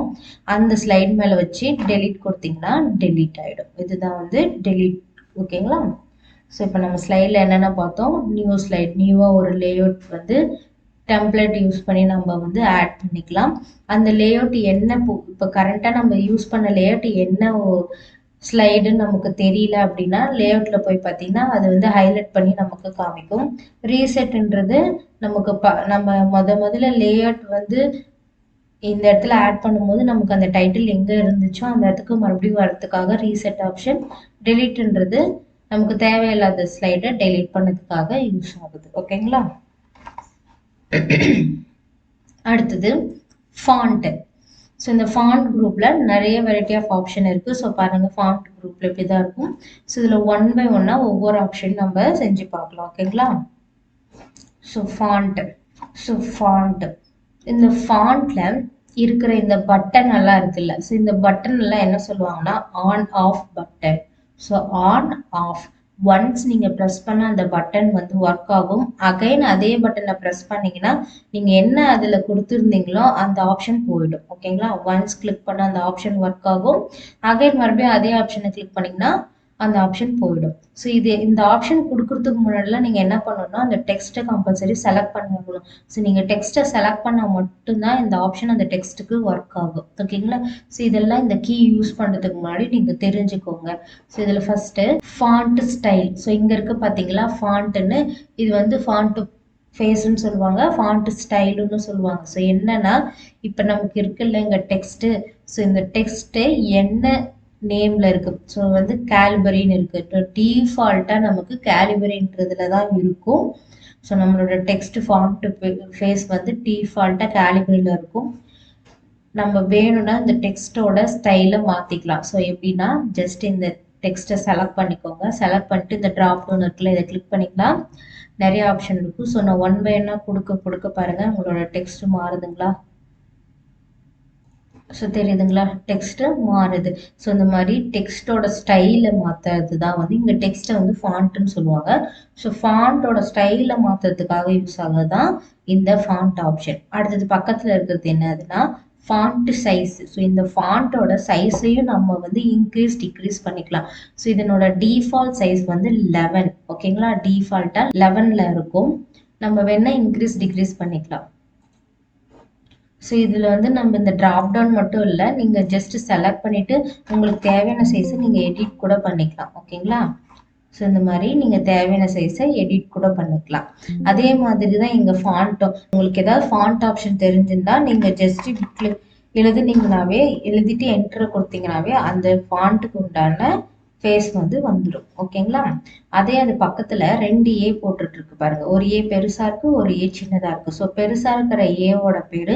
அந்த ஸ்லைட் மேலே வச்சு டெலிட் கொடுத்தீங்கன்னா டெலிட் ஆகிடும். இதுதான் வந்து டெலிட். ஓகேங்களா? ஸோ இப்போ நம்ம ஸ்லைடில் என்னென்ன பார்த்தோம்? நியூ ஸ்லைட், நியூவாக ஒரு லேஅவுட் வந்து டெம்ப்ளேட் யூஸ் பண்ணி நம்ம வந்து ஆட் பண்ணிக்கலாம். அந்த லேஅவுட் என்ன இப்போ கரண்ட்டாக நம்ம யூஸ் பண்ண லேஅவுட் என்ன ஸ்லைடுன்னு நமக்கு தெரியல அப்படின்னா லேஅவுட்டில் போய் பார்த்தீங்கன்னா அது வந்து ஹைலைட் பண்ணி நமக்கு காமிக்கும். ரீசெட்ன்றது நமக்கு நம்ம முதல்ல லேஅவுட் வந்து இந்த இடத்துல ஆட் பண்ணும்போது நமக்கு அந்த டைட்டில் எங்கே இருந்துச்சோ அந்த இடத்துக்கு மறுபடியும் வரதுக்காக ரீசெட் ஆப்ஷன். டெலிட்ன்றது நமக்கு தேவையில்லாத ஸ்லைடை டெலிட் பண்ணதுக்காக யூஸ் ஆகுது. ஓகேங்களா? அடுத்தது ஃபாண்ட். ஸோ இந்த ஃபாண்ட் குரூப்பில் நிறைய வெரைட்டி ஆஃப் ஆப்ஷன் இருக்குது. ஸோ பாருங்கள், ஃபாண்ட் குரூப்பில் இப்படி தான் இருக்கும். ஸோ இதில் 1 by 1 ஒவ்வொரு ஆப்ஷன் நம்ம செஞ்சு பார்க்கலாம். ஓகேங்களா? ஸோ ஃபாண்ட் இந்த ஃபாண்ட்டில் இருக்கிற இந்த பட்டன் எல்லாம் இருக்குல்ல, ஸோ இந்த பட்டன் எல்லாம் என்ன சொல்லுவாங்கன்னா on off button. So on of one's நீங்கள் ப்ரெஸ் பண்ண அந்த பட்டன் வந்து ஒர்க் ஆகும். அகைன் அதே பட்டனை ப்ரெஸ் பண்ணிங்கன்னா நீங்கள் என்ன அதில் கொடுத்துருந்தீங்களோ அந்த ஆப்ஷன் போயிடும். ஓகேங்களா? ஒன்ஸ் கிளிக் பண்ண அந்த ஆப்ஷன் ஒர்க் ஆகும். அகைன் மறுபடியும் அதே ஆப்ஷனை கிளிக் பண்ணிங்கன்னா அந்த ஆப்ஷன் போயிடும். ஸோ இந்த ஆப்ஷன் கொடுக்கறதுக்கு முன்னாடிலாம் நீங்கள் என்ன பண்ணணும்னா அந்த டெக்ஸ்ட்டை கம்பல்சரி செலக்ட் பண்ணணும். ஸோ நீங்கள் டெக்ஸ்ட்டை செலக்ட் பண்ணால் மட்டும்தான் இந்த ஆப்ஷன் அந்த டெக்ஸ்ட்டுக்கு ஒர்க் ஆகும். ஓகேங்களா? ஸோ இதெல்லாம் இந்த கீ யூஸ் பண்ணுறதுக்கு முன்னாடி நீங்கள் தெரிஞ்சுக்கோங்க. ஸோ இதில் ஃபஸ்ட்டு ஃபாண்ட் ஸ்டைல். ஸோ இங்கே இருக்க பார்த்தீங்களா ஃபாண்ட்டுன்னு, இது வந்து ஃபாண்ட்டு ஃபேஸ்ன்னு சொல்லுவாங்க, ஃபாண்ட் ஸ்டைலுன்னு சொல்லுவாங்க. ஸோ என்னன்னா இப்போ நமக்கு இருக்குல்ல இங்கே டெக்ஸ்ட்டு, ஸோ இந்த டெக்ஸ்ட்டு என்ன நேம்ல இருக்கு. ஸோ வந்து கேலிபரின்னு இருக்கு. டிஃபால்ட்டாக நமக்கு கேலிபரின்றதுல தான் இருக்கும். ஸோ நம்மளோட டெக்ஸ்ட் ஃபாண்ட் ஃபேஸ் வந்து டிஃபால்ட்டாக கேலிபரியில் இருக்கும். நம்ம வேணும்னா இந்த டெக்ஸ்டோட ஸ்டைலை மாற்றிக்கலாம். ஸோ எப்படின்னா ஜஸ்ட் இந்த டெக்ஸ்ட்டை செலக்ட் பண்ணிக்கோங்க. செலக்ட் பண்ணிட்டு இந்த ட்ராப் டவுன் இருக்குல்ல, இதை கிளிக் பண்ணிக்கலாம். நிறைய ஆப்ஷன் இருக்கும். ஸோ நான் 1 by 1 கொடுக்க பாருங்க, உங்களோட டெக்ஸ்ட் மாறுதுங்களா? ஸோ தெரியுதுங்களா? டெக்ஸ்ட்டு மாறுது. ஸோ இந்த மாதிரி டெக்ஸ்ட்டோட ஸ்டைலை மாற்றுறது தான் வந்து இங்கே டெக்ஸ்ட்டை வந்து ஃபாண்ட்டுன்னு சொல்லுவாங்க. ஸோ ஃபாண்ட்டோட ஸ்டைலை மாற்றுறதுக்காக யூஸ் ஆகுது தான் இந்த ஃபாண்ட் ஆப்ஷன். அடுத்தது பக்கத்தில் இருக்கிறது என்னதுன்னா ஃபாண்ட் சைஸ். ஸோ இந்த ஃபாண்ட்டோட சைஸையும் நம்ம வந்து இன்க்ரீஸ் டிக்ரீஸ் பண்ணிக்கலாம். ஸோ இதனோட டிஃபால்ட் சைஸ் வந்து 11. ஓகேங்களா? டிஃபால்ட்டாக 11ல் இருக்கும். நம்ம வேணால் இன்க்ரீஸ் டிக்ரீஸ் பண்ணிக்கலாம். ஸோ இதில் வந்து நம்ம இந்த ட்ராப் டவுன் மட்டும் இல்லை, நீங்கள் ஜஸ்ட் செலக்ட் பண்ணிவிட்டு உங்களுக்கு தேவையான சைஸை நீங்கள் எடிட் கூட பண்ணிக்கலாம். ஓகேங்களா? ஸோ இந்த மாதிரி நீங்கள் தேவையான சைஸை எடிட் கூட பண்ணிக்கலாம். அதே மாதிரி தான் இங்கே ஃபாண்ட்டும். உங்களுக்கு ஏதாவது ஃபாண்ட் ஆப்ஷன் தெரிஞ்சிருந்தா நீங்கள் ஜஸ்ட் எழுதினீங்கனாவே, எழுதிட்டு என்ட்ரு கொடுத்தீங்கனாவே அந்த ஃபாண்ட்டுக்கு உண்டான ஃபேஸ் வந்து வந்துடும். ஓகேங்களா? அதே அது பக்கத்தில் 2 ஏ போட்டுட்ருக்கு பாருங்க. ஒரு ஏ பெருசாக இருக்குது, ஒரு ஏ சின்னதாக இருக்குது. ஸோ பெருசாக இருக்கிற ஏவோட பேர்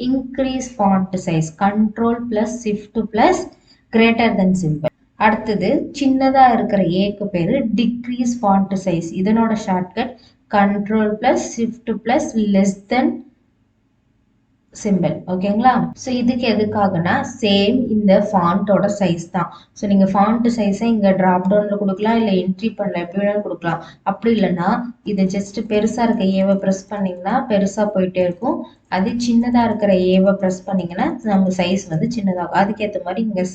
increase font size, Ctrl+Shift+ greater than symbol. அடுத்தது சின்னதாக இருக்கிற ஏக்கு பேர் டிக்ரீஸ் ஃபாண்ட் சைஸ். இதனோட shortcut Ctrl+Shift+ less than symbol. ஓகேங்களா? ஸோ இதுக்கு எதுக்காகனா சேம் இந்த ஃபாண்ட்டோட சைஸ் தான். ஸோ நீங்கள் ஃபாண்ட் சைஸை இங்கே ட்ராப் டவுனில் கொடுக்கலாம், இல்லை என்ட்ரி பண்ணல எப்படி வேணாலும் கொடுக்கலாம். அப்படி இல்லைன்னா இதை ஜஸ்ட் பெருசாக இருக்க ஏவை ப்ரெஸ் பண்ணிங்கன்னா பெருசாக போயிட்டே இருக்கும். அது சின்னதாக இருக்கிற ஏவை ப்ரெஸ் பண்ணிங்கன்னா நம்ம சைஸ் வந்து சின்னதாகும். அதுக்கேற்ற மாதிரி இங்கே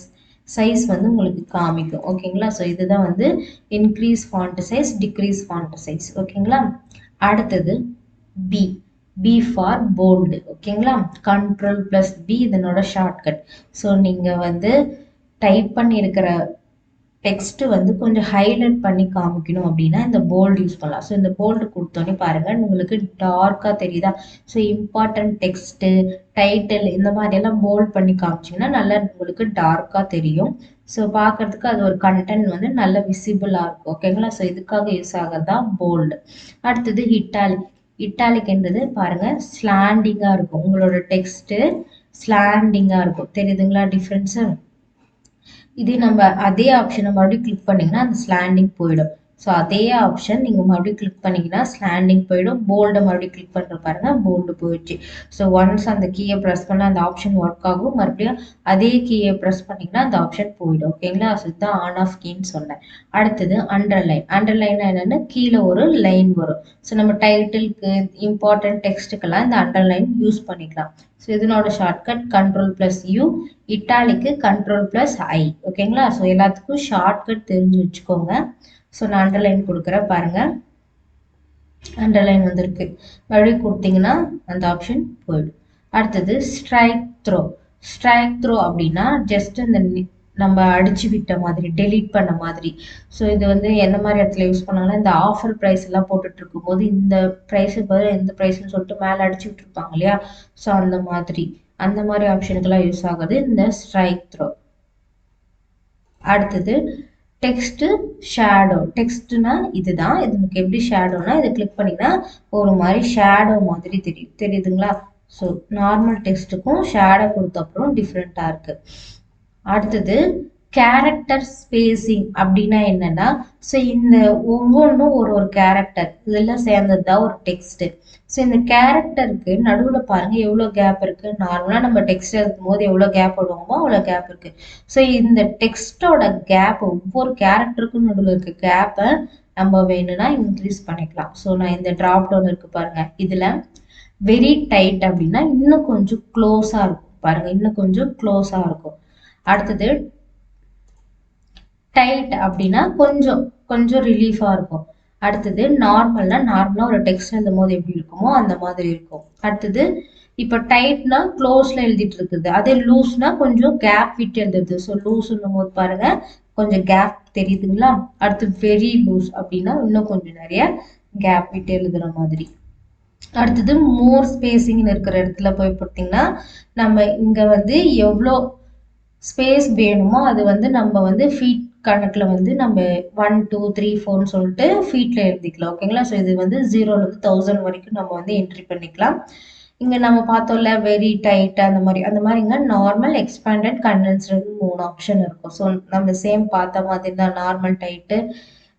சைஸ் வந்து உங்களுக்கு காமிக்கும். ஓகேங்களா? ஸோ இதுதான் வந்து increase font size, decrease font size. ஓகேங்களா? அடுத்தது பி ஃபார் போல்டு. ஓகேங்களா? Ctrl+B இதனோட ஷார்ட்கட். ஸோ நீங்கள் வந்து டைப் பண்ணியிருக்கிற டெக்ஸ்ட்டு வந்து கொஞ்சம் ஹைலைட் பண்ணி காமிக்கணும் அப்படின்னா இந்த போல்டு யூஸ் பண்ணலாம். ஸோ இந்த போல்டு கொடுத்தோன்னே பாருங்கள் உங்களுக்கு டார்க்காக தெரியுதா? ஸோ இம்பார்ட்டன்ட் டெக்ஸ்ட்டு, டைட்டில் இந்த மாதிரியெல்லாம் போல்ட் பண்ணி காமிச்சிங்கன்னா நல்லா உங்களுக்கு டார்க்காக தெரியும். ஸோ பார்க்குறதுக்கு அது ஒரு கண்டென்ட் வந்து நல்ல விசிபிளாக இருக்கும். ஓகேங்களா? ஸோ இதுக்காக யூஸ் ஆகிறது தான் போல்டு. அடுத்தது இட்டாலிக்ன்றது பாருங்க ஸ்லாண்டிங்காக இருக்கும். உங்களோட டெக்ஸ்ட்டு ஸ்லாண்டிங்காக இருக்கும். தெரியுதுங்களா டிஃப்ரென்ஸு? இதே நம்ம அதே ஆப்ஷனை மறுபடியும் கிளிக் பண்ணிங்கன்னா அந்த ஸ்லாண்டிங் போயிடும். ஸோ அதே ஆப்ஷன் நீங்கள் மறுபடியும் கிளிக் பண்ணிங்கன்னா ஸ்லாண்டிங் போயிடும். போல்டை மறுபடியும் கிளிக் பண்ணுற பாருங்க, போல்டு போயிடுச்சு. ஸோ ஒன்ஸ் அந்த கீயை ப்ரெஸ் பண்ணால் அந்த ஆப்ஷன் ஒர்க் ஆகும். மறுபடியும் அதே கீயை ப்ரெஸ் பண்ணிங்கன்னா அந்த ஆப்ஷன் போயிடும். ஓகேங்களா? ஸோ இதுதான் ஆன் ஆஃப் கீன்னு சொன்னேன். அடுத்தது அண்டர்லைன். அண்டர்லைன் என்னென்னு கீழே ஒரு லைன் வரும். ஸோ நம்ம டைட்டிலுக்கு இம்பார்ட்டன்ட் டெக்ஸ்ட்டுக்கெல்லாம் இந்த அண்டர்லைன் யூஸ் பண்ணிக்கலாம். ஸோ இதனோட ஷார்ட்கட் Ctrl+U, இட்டாலிக்கு Ctrl+I. ஓகேங்களா? ஸோ எல்லாத்துக்கும் ஷார்ட்கட் தெரிஞ்சு வச்சுக்கோங்க. ஸோ நான் அண்டர்லைன் கொடுக்குறேன் பாருங்க, அண்டர்லைன் வந்திருக்கு. மறுபடியும் கொடுத்தீங்கன்னா அந்த ஆப்ஷன் போயிடும். அடுத்தது ஸ்ட்ரைக் த்ரோ. ஸ்ட்ரைக் த்ரோ அப்படின்னா ஜஸ்ட் இந்த நம்ம அடிச்சு விட்ட மாதிரி, டெலீட் பண்ண மாதிரி. ஸோ இது வந்து எந்த மாதிரி இடத்துல யூஸ் பண்ணாங்கன்னா, இந்த ஆஃபர் ப்ரைஸ் எல்லாம் போட்டுட்டு இருக்கும்போது இந்த ப்ரைஸுக்கு பதில் எந்த ப்ரைஸ்ன்னு சொல்லிட்டு மேலே அடிச்சு விட்டுருப்பாங்க இல்லையா? ஸோ அந்த மாதிரி ஆப்ஷனுக்கெல்லாம் யூஸ் ஆகுது இந்த ஸ்ட்ரைக் த்ரோ. அடுத்தது டெக்ஸ்ட் ஷேடோ. டெக்ஸ்ட்னா இதுதான். இதுக்கு எப்படி ஷேடோனா இதை கிளிக் பண்ணிங்கன்னா ஒரு மாதிரி ஷேடோ மாதிரி தெரியுதுங்களா? ஸோ நார்மல் டெக்ஸ்ட்டுக்கும் ஷேடோ கொடுத்த அப்புறம் டிஃப்ரெண்ட்டாக இருக்கு. அடுத்தது கேரக்டர் ஸ்பேசிங் அப்படின்னா என்னன்னா, ஸோ இந்த ஒவ்வொன்றும் ஒரு ஒரு கேரக்டர் இதெல்லாம் சேர்ந்தது தான் ஒரு டெக்ஸ்ட். ஸோ இந்த கேரக்டருக்கு நடுவில் பாருங்க எவ்வளோ கேப் இருக்கு. நார்மலாக நம்ம டெக்ஸ்ட் எழுதும் போது எவ்வளோ கேப் விடுவோமோ அவ்வளோ கேப் இருக்கு. ஸோ இந்த டெக்ஸ்டோட கேப், ஒவ்வொரு கேரக்டருக்கும் நடுவில் இருக்க கேப்பை நம்ம வேணும்னா இன்க்ரீஸ் பண்ணிக்கலாம். ஸோ நான் இந்த டிராப் டவுன் இருக்கு பாருங்க, இதுல வெரி டைட் அப்படின்னா இன்னும் கொஞ்சம் க்ளோஸா இருக்கும் பாருங்க, இன்னும் கொஞ்சம் க்ளோஸா இருக்கும். அடுத்தது டைட் அப்படின்னா கொஞ்சம் கொஞ்சம் ரிலீஃபா இருக்கும். அடுத்தது நார்மலா ஒரு டெக்ஸ்ட் எழுதும் போது எப்படி இருக்குமோ அந்த மாதிரி இருக்கும். அடுத்தது இப்ப டைட்னா க்ளோஸ்ல எழுதிட்டு இருக்குது, அதே லூஸ்னா கொஞ்சம் கேப் விட்டு எழுதுறது. ஸோ லூஸ்ன்னும் போது பாருங்க கொஞ்சம் கேப் தெரியுதுங்களா? அடுத்து வெரி லூஸ் அப்படின்னா இன்னும் கொஞ்சம் நிறைய கேப் விட்டு எழுதுற மாதிரி. அடுத்தது மோர் ஸ்பேசிங்னு இருக்கிற இடத்துல போய் பார்த்தீங்கன்னா நம்ம இங்க வந்து எவ்வளோ ஸ்பேஸ் வேணுமோ அது வந்து நம்ம வந்து ஃபீட் கணக்கில் வந்து நம்ம 1 2 3 4ன்னு சொல்லிட்டு ஃபீட்டில் எழுதிக்கலாம். ஓகேங்களா? ஸோ இது வந்து 0லேருந்து 1000 வரைக்கும் நம்ம வந்து என்ட்ரி பண்ணிக்கலாம். இங்கே நம்ம பார்த்தோம்ல வெரி டைட் அந்த மாதிரிங்க நார்மல், எக்ஸ்பேண்டட், கண்டென்ஸ்டுன்னு 3 ஆப்ஷன் இருக்கும். ஸோ நம்ம சேம் பார்த்த மாதிரி தான், நார்மல், டைட்டு,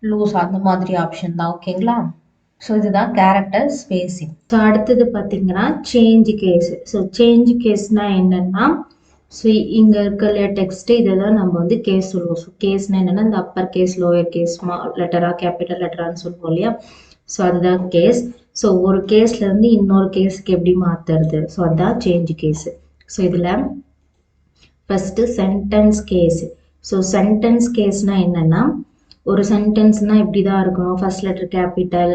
லூஸ் அந்த மாதிரி ஆப்ஷன் தான். ஓகேங்களா? ஸோ இதுதான் கேரக்டர் ஸ்பேசிங். ஸோ அடுத்தது பார்த்தீங்கன்னா சேஞ்ச் கேஸ். ஸோ சேஞ்ச் கேஸ்னா என்னன்னா, ஸோ இங்கே இருக்கிற டெக்ஸ்ட் இதெல்லாம் நம்ம வந்து கேஸ் சொல்லுவோம். ஸோ கேஸ்னா என்னன்னா இந்த upper case, lower case, small லெட்டரா, கேபிட்டல் லெட்டரான்னு சொல்லுவோம் இல்லையா? ஸோ அதுதான் கேஸ். ஸோ ஒரு கேஸ்ல இருந்து இன்னொரு கேஸுக்கு எப்படி மாத்துறது, ஸோ அதுதான் சேஞ்ச் கேஸ். ஸோ இதுல first sentence case. So sentence கேஸ்னா என்னன்னா, ஒரு சென்டென்ஸ்னா இப்படிதான் இருக்கணும். ஃபர்ஸ்ட் லெட்டர் கேபிட்டல்,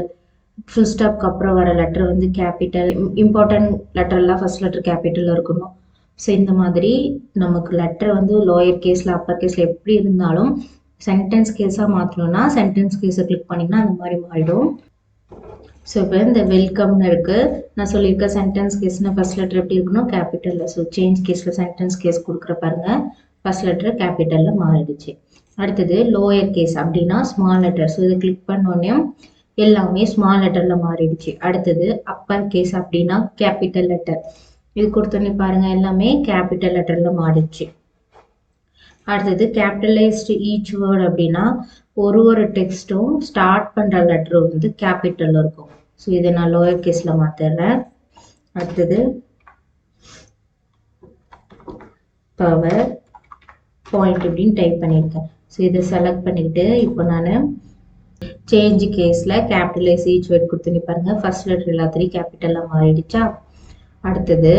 ஃபுல் ஸ்டாப்க்கு அப்புறம் வர லெட்டர் வந்து கேபிட்டல், இம்பார்ட்டன்ட் லெட்டர்லாம் ஃபர்ஸ்ட் லெட்டர் கேபிட்டல் இருக்கணும். ஸோ இந்த மாதிரி நமக்கு லெட்டர் வந்து லோயர் கேஸில், அப்பர் கேஸில் எப்படி இருந்தாலும் சென்டென்ஸ் கேஸாக மாற்றணும்னா சென்டென்ஸ் கேஸை கிளிக் பண்ணிங்கன்னா அந்த மாதிரி மாறிடும். ஸோ இப்போ இந்த வெல்கம்னு இருக்குது. நான் சொல்லியிருக்கேன் சென்டென்ஸ் கேஸ்னால் ஃபர்ஸ்ட் லெட்டர் எப்படி இருக்கணும், கேபிட்டலில். ஸோ சேஞ்ச் கேஸில் சென்டென்ஸ் கேஸ் கொடுக்குற பாருங்க, ஃபர்ஸ்ட் லெட்டர் கேபிட்டலில் மாறிடுச்சு. அடுத்தது லோயர் கேஸ் அப்படின்னா ஸ்மால் லெட்டர். ஸோ இதை கிளிக் பண்ணோடனே எல்லாமே ஸ்மால் லெட்டரில் மாறிடுச்சு. அடுத்தது அப்பர் கேஸ் அப்படின்னா கேபிட்டல் லெட்டர். இது கொடுத்தோன்னே பாருங்க எல்லாமே கேபிட்டல் லெட்டர்ல மாறிடுச்சு. அடுத்தது கேபிட்டலைஸ்டு ஈச் வேர்ட் அப்படின்னா ஒரு டெக்ஸ்டும் ஸ்டார்ட் பண்ற லெட்டர் வந்து கேபிட்டல்ல இருக்கும். ஸோ இதை நான் லோயர் கேஸ்ல மாத்திடுறேன். அடுத்தது பவர் பாயிண்ட் அப்படின்னு டைப் பண்ணியிருக்கேன். ஸோ இதை செலக்ட் பண்ணிக்கிட்டு இப்போ நான் சேஞ்ச் கேஸ்ல கேபிட்டலைஸ் ஈச் வேர்ட் கொடுத்துன்னு பாருங்க, ஃபர்ஸ்ட் லெட்டர் எல்லாத்தையும் கேபிட்டல்ல மாறிடுச்சா? அடுத்தது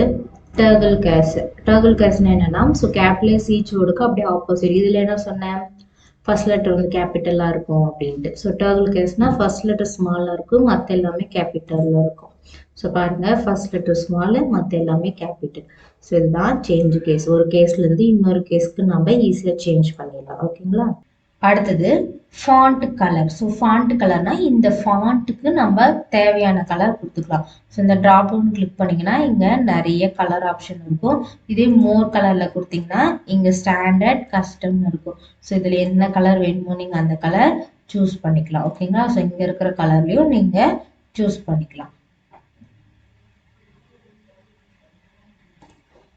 டர்கிள் கேஸ். டர்கிள் கேஸ்னா என்னன்னா, ஸோ கேபிட்டலைஸ் ஈச் வேர்டுக்கு அப்படியே ஆப்போசிட். இதுல என்ன சொன்னேன், ஃபர்ஸ்ட் லெட்டர் வந்து கேபிட்டலா இருக்கும் அப்படின்ட்டு. ஸோ டர்கிள் கேஸ்னா ஃபர்ஸ்ட் லெட்டர் ஸ்மாலா இருக்கும், மற்ற எல்லாமே கேபிட்டல்ல இருக்கும். ஸோ பாருங்க ஃபர்ஸ்ட் லெட்டர் ஸ்மால், மற்ற எல்லாமே கேபிட்டல். ஸோ இதுதான் சேஞ்ச் கேஸ். ஒரு கேஸ்ல இருந்து இன்னொரு கேஸ்க்கு நம்ம ஈஸியா சேஞ்ச் பண்ணிடலாம். ஓகேங்களா? அடுத்தது ஃபாண்ட் கலர். ஸோ ஃபாண்ட் கலர்னா இந்த ஃபாண்ட்டுக்கு நம்ம தேவையான கலர் கொடுத்துக்கலாம். ஸோ இந்த ட்ராப் டவுன் கிளிக் பண்ணிங்கன்னா இங்கே நிறைய கலர் ஆப்ஷன் இருக்கும். இதே மோர் கலரில் கொடுத்தீங்கன்னா இங்கே ஸ்டாண்டர்ட், கஸ்டம்னு இருக்கும். ஸோ இதில் என்ன கலர் வேணுமோ நீங்கள் அந்த கலர் சூஸ் பண்ணிக்கலாம். ஓகேங்களா? ஸோ இங்கே இருக்கிற கலர்லையும் நீங்கள் சூஸ் பண்ணிக்கலாம்.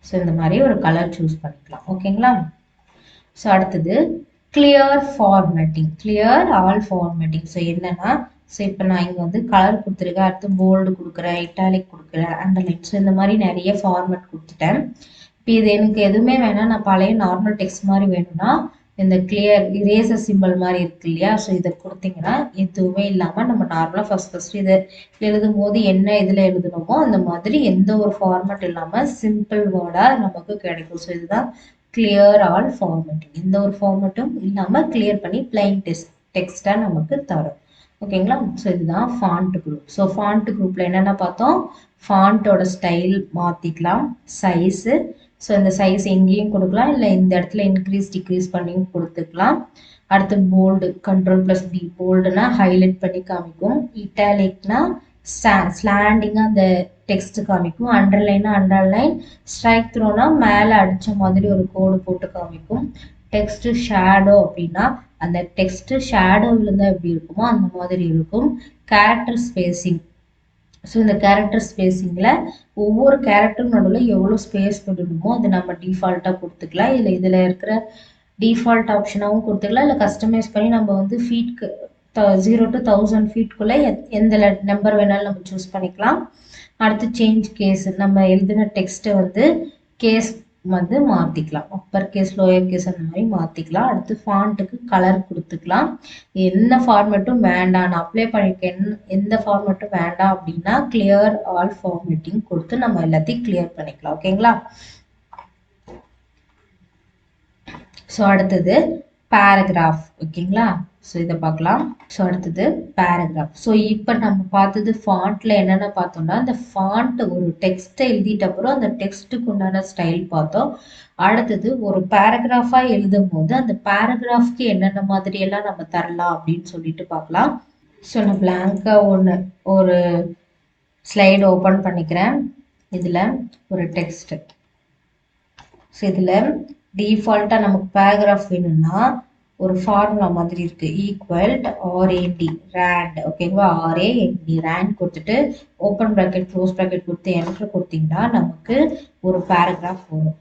ஸோ இந்த மாதிரி ஒரு கலர் சூஸ் பண்ணிக்கலாம். ஓகேங்களா? ஸோ அடுத்தது clear formatting, clear all formatting. So என்னன்னா, ஸோ இப்போ நான் இங்கே வந்து கலர் கொடுத்துருக்கேன், அடுத்து போல்டு கொடுக்குறேன், இட்டாலிக் கொடுக்குறேன், அண்டர்லைன். ஸோ இந்த மாதிரி நிறைய ஃபார்மேட் கொடுத்துட்டேன். இப்போ இது எனக்கு எதுவுமே வேணாம், நான் பழைய நார்மல் டெக்ஸ்ட் மாதிரி வேணும்னா இந்த கிளியர் இரேசர் சிம்பிள் மாதிரி இருக்கு இல்லையா, ஸோ இதை கொடுத்தீங்கன்னா எதுவுமே இல்லாமல் நம்ம நார்மலாக ஃபர்ஸ்ட் இதை எழுதும் போது என்ன இதில் எழுதணுமோ அந்த மாதிரி எந்த ஒரு ஃபார்மேட் இல்லாமல் சிம்பிள் வேர்டாக நமக்கு கிடைக்கும். ஸோ இதுதான் கிளியர் ஆல் ஃபார்மேட்டிங். எந்த ஒரு ஃபார்மேட்டும் இல்லாமல் கிளியர் பண்ணி பிளைன் டெக்ஸ்டாக நமக்கு தரும். ஓகேங்களா. ஸோ இதுதான் ஃபாண்ட் குரூப். ஸோ ஃபாண்ட் குரூப்பில் என்னென்ன பார்த்தோம், ஃபாண்ட்டோட ஸ்டைல் மாற்றிக்கலாம், சைஸு. ஸோ இந்த சைஸ் எங்கேயும் கொடுக்கலாம், இல்லை இந்த இடத்துல இன்க்ரீஸ் டிக்ரீஸ் பண்ணியும் கொடுத்துக்கலாம். அடுத்து போல்டு, Ctrl+B, போல்டுனா ஹைலைட் பண்ணி காமிக்கும், இட்டாலிக்னா ஸ்லாண்டிங்காக அந்த டெக்ஸ்ட் காமிக்கும், அண்டர்லைனா அண்டர்லைன், ஸ்ட்ரைக் த்ரோனா மேலே அடித்த மாதிரி ஒரு கோடு போட்டு காமிக்கும், டெக்ஸ்ட் ஷேடோ அப்படின்னா அந்த டெக்ஸ்ட் ஷேடோ விழுந்தா எப்படி இருக்குமோ அந்த மாதிரி இருக்கும். கேரக்டர் ஸ்பேசிங், ஸோ இந்த கேரக்டர் ஸ்பேசிங்கில் ஒவ்வொரு கேரக்டரும் நடுவில் எவ்வளோ ஸ்பேஸ் விடணுமோ அது நம்ம டிஃபால்ட்டாக கொடுத்துக்கலாம். இதில் இருக்கிற டிஃபால்ட் ஆப்ஷனாகவும் கொடுத்துக்கலாம், இல்லை கஸ்டமைஸ் பண்ணி நம்ம வந்து ஃபீட்க்கு 0 to 1000 ஃபீட்குள்ளே எந்த நம்பர் வேணாலும் நம்ம சூஸ் பண்ணிக்கலாம். அடுத்து சேஞ்ச் கேஸ், நம்ம எழுதின டெக்ஸ்ட்டை வந்து கேஸ் வந்து மாற்றிக்கலாம், அப்பர் கேஸ் லோயர் கேஸ் அந்த மாதிரி மாற்றிக்கலாம். அடுத்து ஃபாண்ட்டுக்கு கலர் கொடுத்துக்கலாம். என்ன ஃபார்மேட்டும் வேண்டாம், நான் அப்ளை பண்ணியிருக்கேன் எந்த ஃபார்மேட்டும் வேண்டாம் அப்படின்னா கிளியர் ஆல் ஃபார்மேட்டிங் கொடுத்து நம்ம எல்லாத்தையும் கிளியர் பண்ணிக்கலாம். ஓகேங்களா. ஸோ அடுத்தது பேராகிராஃப். ஓகேங்களா. ஸோ இதை பார்க்கலாம். ஸோ அடுத்தது பேராகிராஃப். ஸோ இப்போ நம்ம பார்த்தது ஃபாண்ட்டில் என்னென்ன பார்த்தோம்னா, அந்த ஃபாண்ட் ஒரு டெக்ஸ்ட்டை எழுதிட்ட அப்புறம் அந்த டெக்ஸ்ட்டுக்கு உண்டான ஸ்டைல் பார்த்தோம். அடுத்தது ஒரு பேராகிராஃபாக எழுதும் போது அந்த பேராகிராஃப்க்கு என்னென்ன மாதிரியெல்லாம் நம்ம தரலாம் அப்படின்னு சொல்லிட்டு பார்க்கலாம். ஸோ நான் பிளாங்காக ஒரு ஸ்லைடு ஓப்பன் பண்ணிக்கிறேன். இதில் ஒரு டெக்ஸ்ட்டு. ஸோ இதில் டிஃபால்ட்டாக நமக்கு பேராகிராஃப் வேணும்னா ஒரு ஃபார்முலா மாதிரி இருக்கு, ஈக்குவல் ஆர்ஏடி ரேண்ட். ஓகேங்களா. ஆர்ஏடி ரேண்ட் கொடுத்துட்டு ஓப்பன் ப்ராக்கெட் க்ளோஸ் ப்ராக்கெட் கொடுத்து என்டர் கொடுத்தீங்கன்னா நமக்கு ஒரு பேராகிராஃப் வரும்.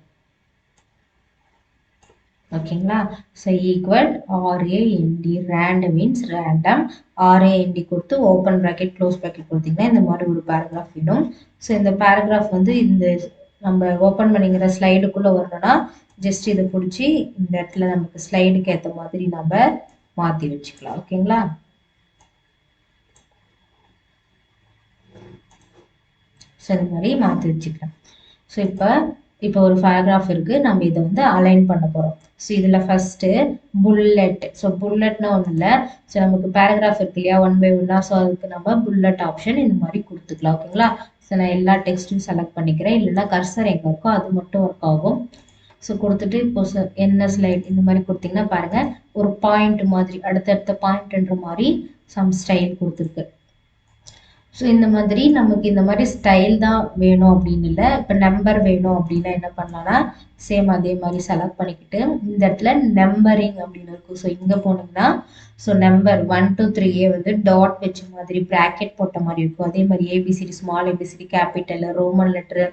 ஓகேங்களா. So equal RAND rand means random, RAND கொடுத்து ஓப்பன் ப்ராக்கெட் க்ளோஸ் ப்ராக்கெட் கொடுத்தீங்கன்னா இந்த மாதிரி ஒரு பேராகிராஃப் வேணும். ஸோ இந்த பேராகிராஃப் வந்து இந்த நம்ம ஓப்பன் பண்ணிக்கிற ஸ்லைடுக்குள்ளே வரணும்னா ஜஸ்ட் இதை பிடிச்சி இந்த இடத்துல நமக்கு ஸ்லைடுக்கு ஏற்ற மாதிரி நம்ம மாற்றி வச்சுக்கலாம். ஓகேங்களா. ஸோ இந்த மாதிரி மாற்றி வச்சுக்கலாம். ஸோ இப்போ ஒரு பேராகிராஃப் இருக்கு, நம்ம இதை வந்து அலைன் பண்ண போகிறோம். ஸோ இதில் ஃபர்ஸ்ட்டு புல்லட். ஸோ புல்லட்னா ஒன்றும் இல்லை, ஸோ நமக்கு பேராகிராஃப் இருக்கு இல்லையா 1 by 1. ஸோ அதுக்கு நம்ம புல்லட் ஆப்ஷன் இந்த மாதிரி கொடுத்துக்கலாம். ஓகேங்களா. ஸோ நான் எல்லா டெக்ஸ்ட்டும் செலக்ட் பண்ணிக்கிறேன், இல்லைன்னா கர்சர் எங்கே இருக்கோ அது மட்டும் ஒர்க் ஆகும். ஸோ கொடுத்துட்டு இப்போ என்ன ஸ்லைட் இந்த மாதிரி கொடுத்தீங்கன்னா பாருங்கள் ஒரு பாயிண்ட் மாதிரி அடுத்தடுத்த பாயிண்ட்ன்ற மாதிரி சம் ஸ்டைல் கொடுத்துருக்கு. ஸோ இந்த மாதிரி நமக்கு இந்த மாதிரி ஸ்டைல் தான் வேணும் அப்படின்னு இல்லை. இப்போ நம்பர் வேணும் அப்படின்னா என்ன பண்ணலாம்னா சேம் அதே மாதிரி செலக்ட் பண்ணிக்கிட்டு இந்த இடத்துல நம்பரிங் அப்படின்னு இருக்கும். ஸோ இங்கே போனீங்கன்னா ஸோ நம்பர் 1 to 3 வந்து டாட் வச்ச மாதிரி ப்ராக்கெட் போட்ட மாதிரி இருக்கும். அதே மாதிரி ABCD, small ABCD, capital, roman letter,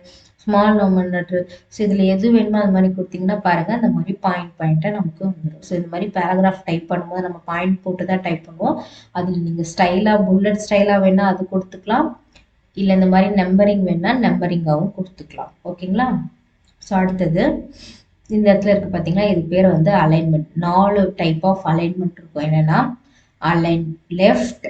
small roman letter. So இதில் எது வேணுமோ அது மாதிரி கொடுத்தீங்கன்னா பாருங்கள் அந்த மாதிரி பாயிண்ட்டாக நமக்கு வந்துடும். ஸோ இந்த மாதிரி பேராகிராஃப் டைப் பண்ணும்போது நம்ம பாயிண்ட் போட்டு தான் டைப் பண்ணுவோம். அதில் நீங்கள் ஸ்டைலாக புல்லட் ஸ்டைலாக வேணால் அது கொடுத்துக்கலாம், இல்லை இந்த மாதிரி நம்பரிங் வேணால் நம்பரிங்காகவும் கொடுத்துக்கலாம். ஓகேங்களா. ஸோ அடுத்தது இந்த இடத்துல இருக்குது பார்த்தீங்கன்னா இது பேர் வந்து அலைன்மெண்ட். 4 டைப் ஆஃப் அலைன்மெண்ட் இருக்கும். என்னென்னா align left,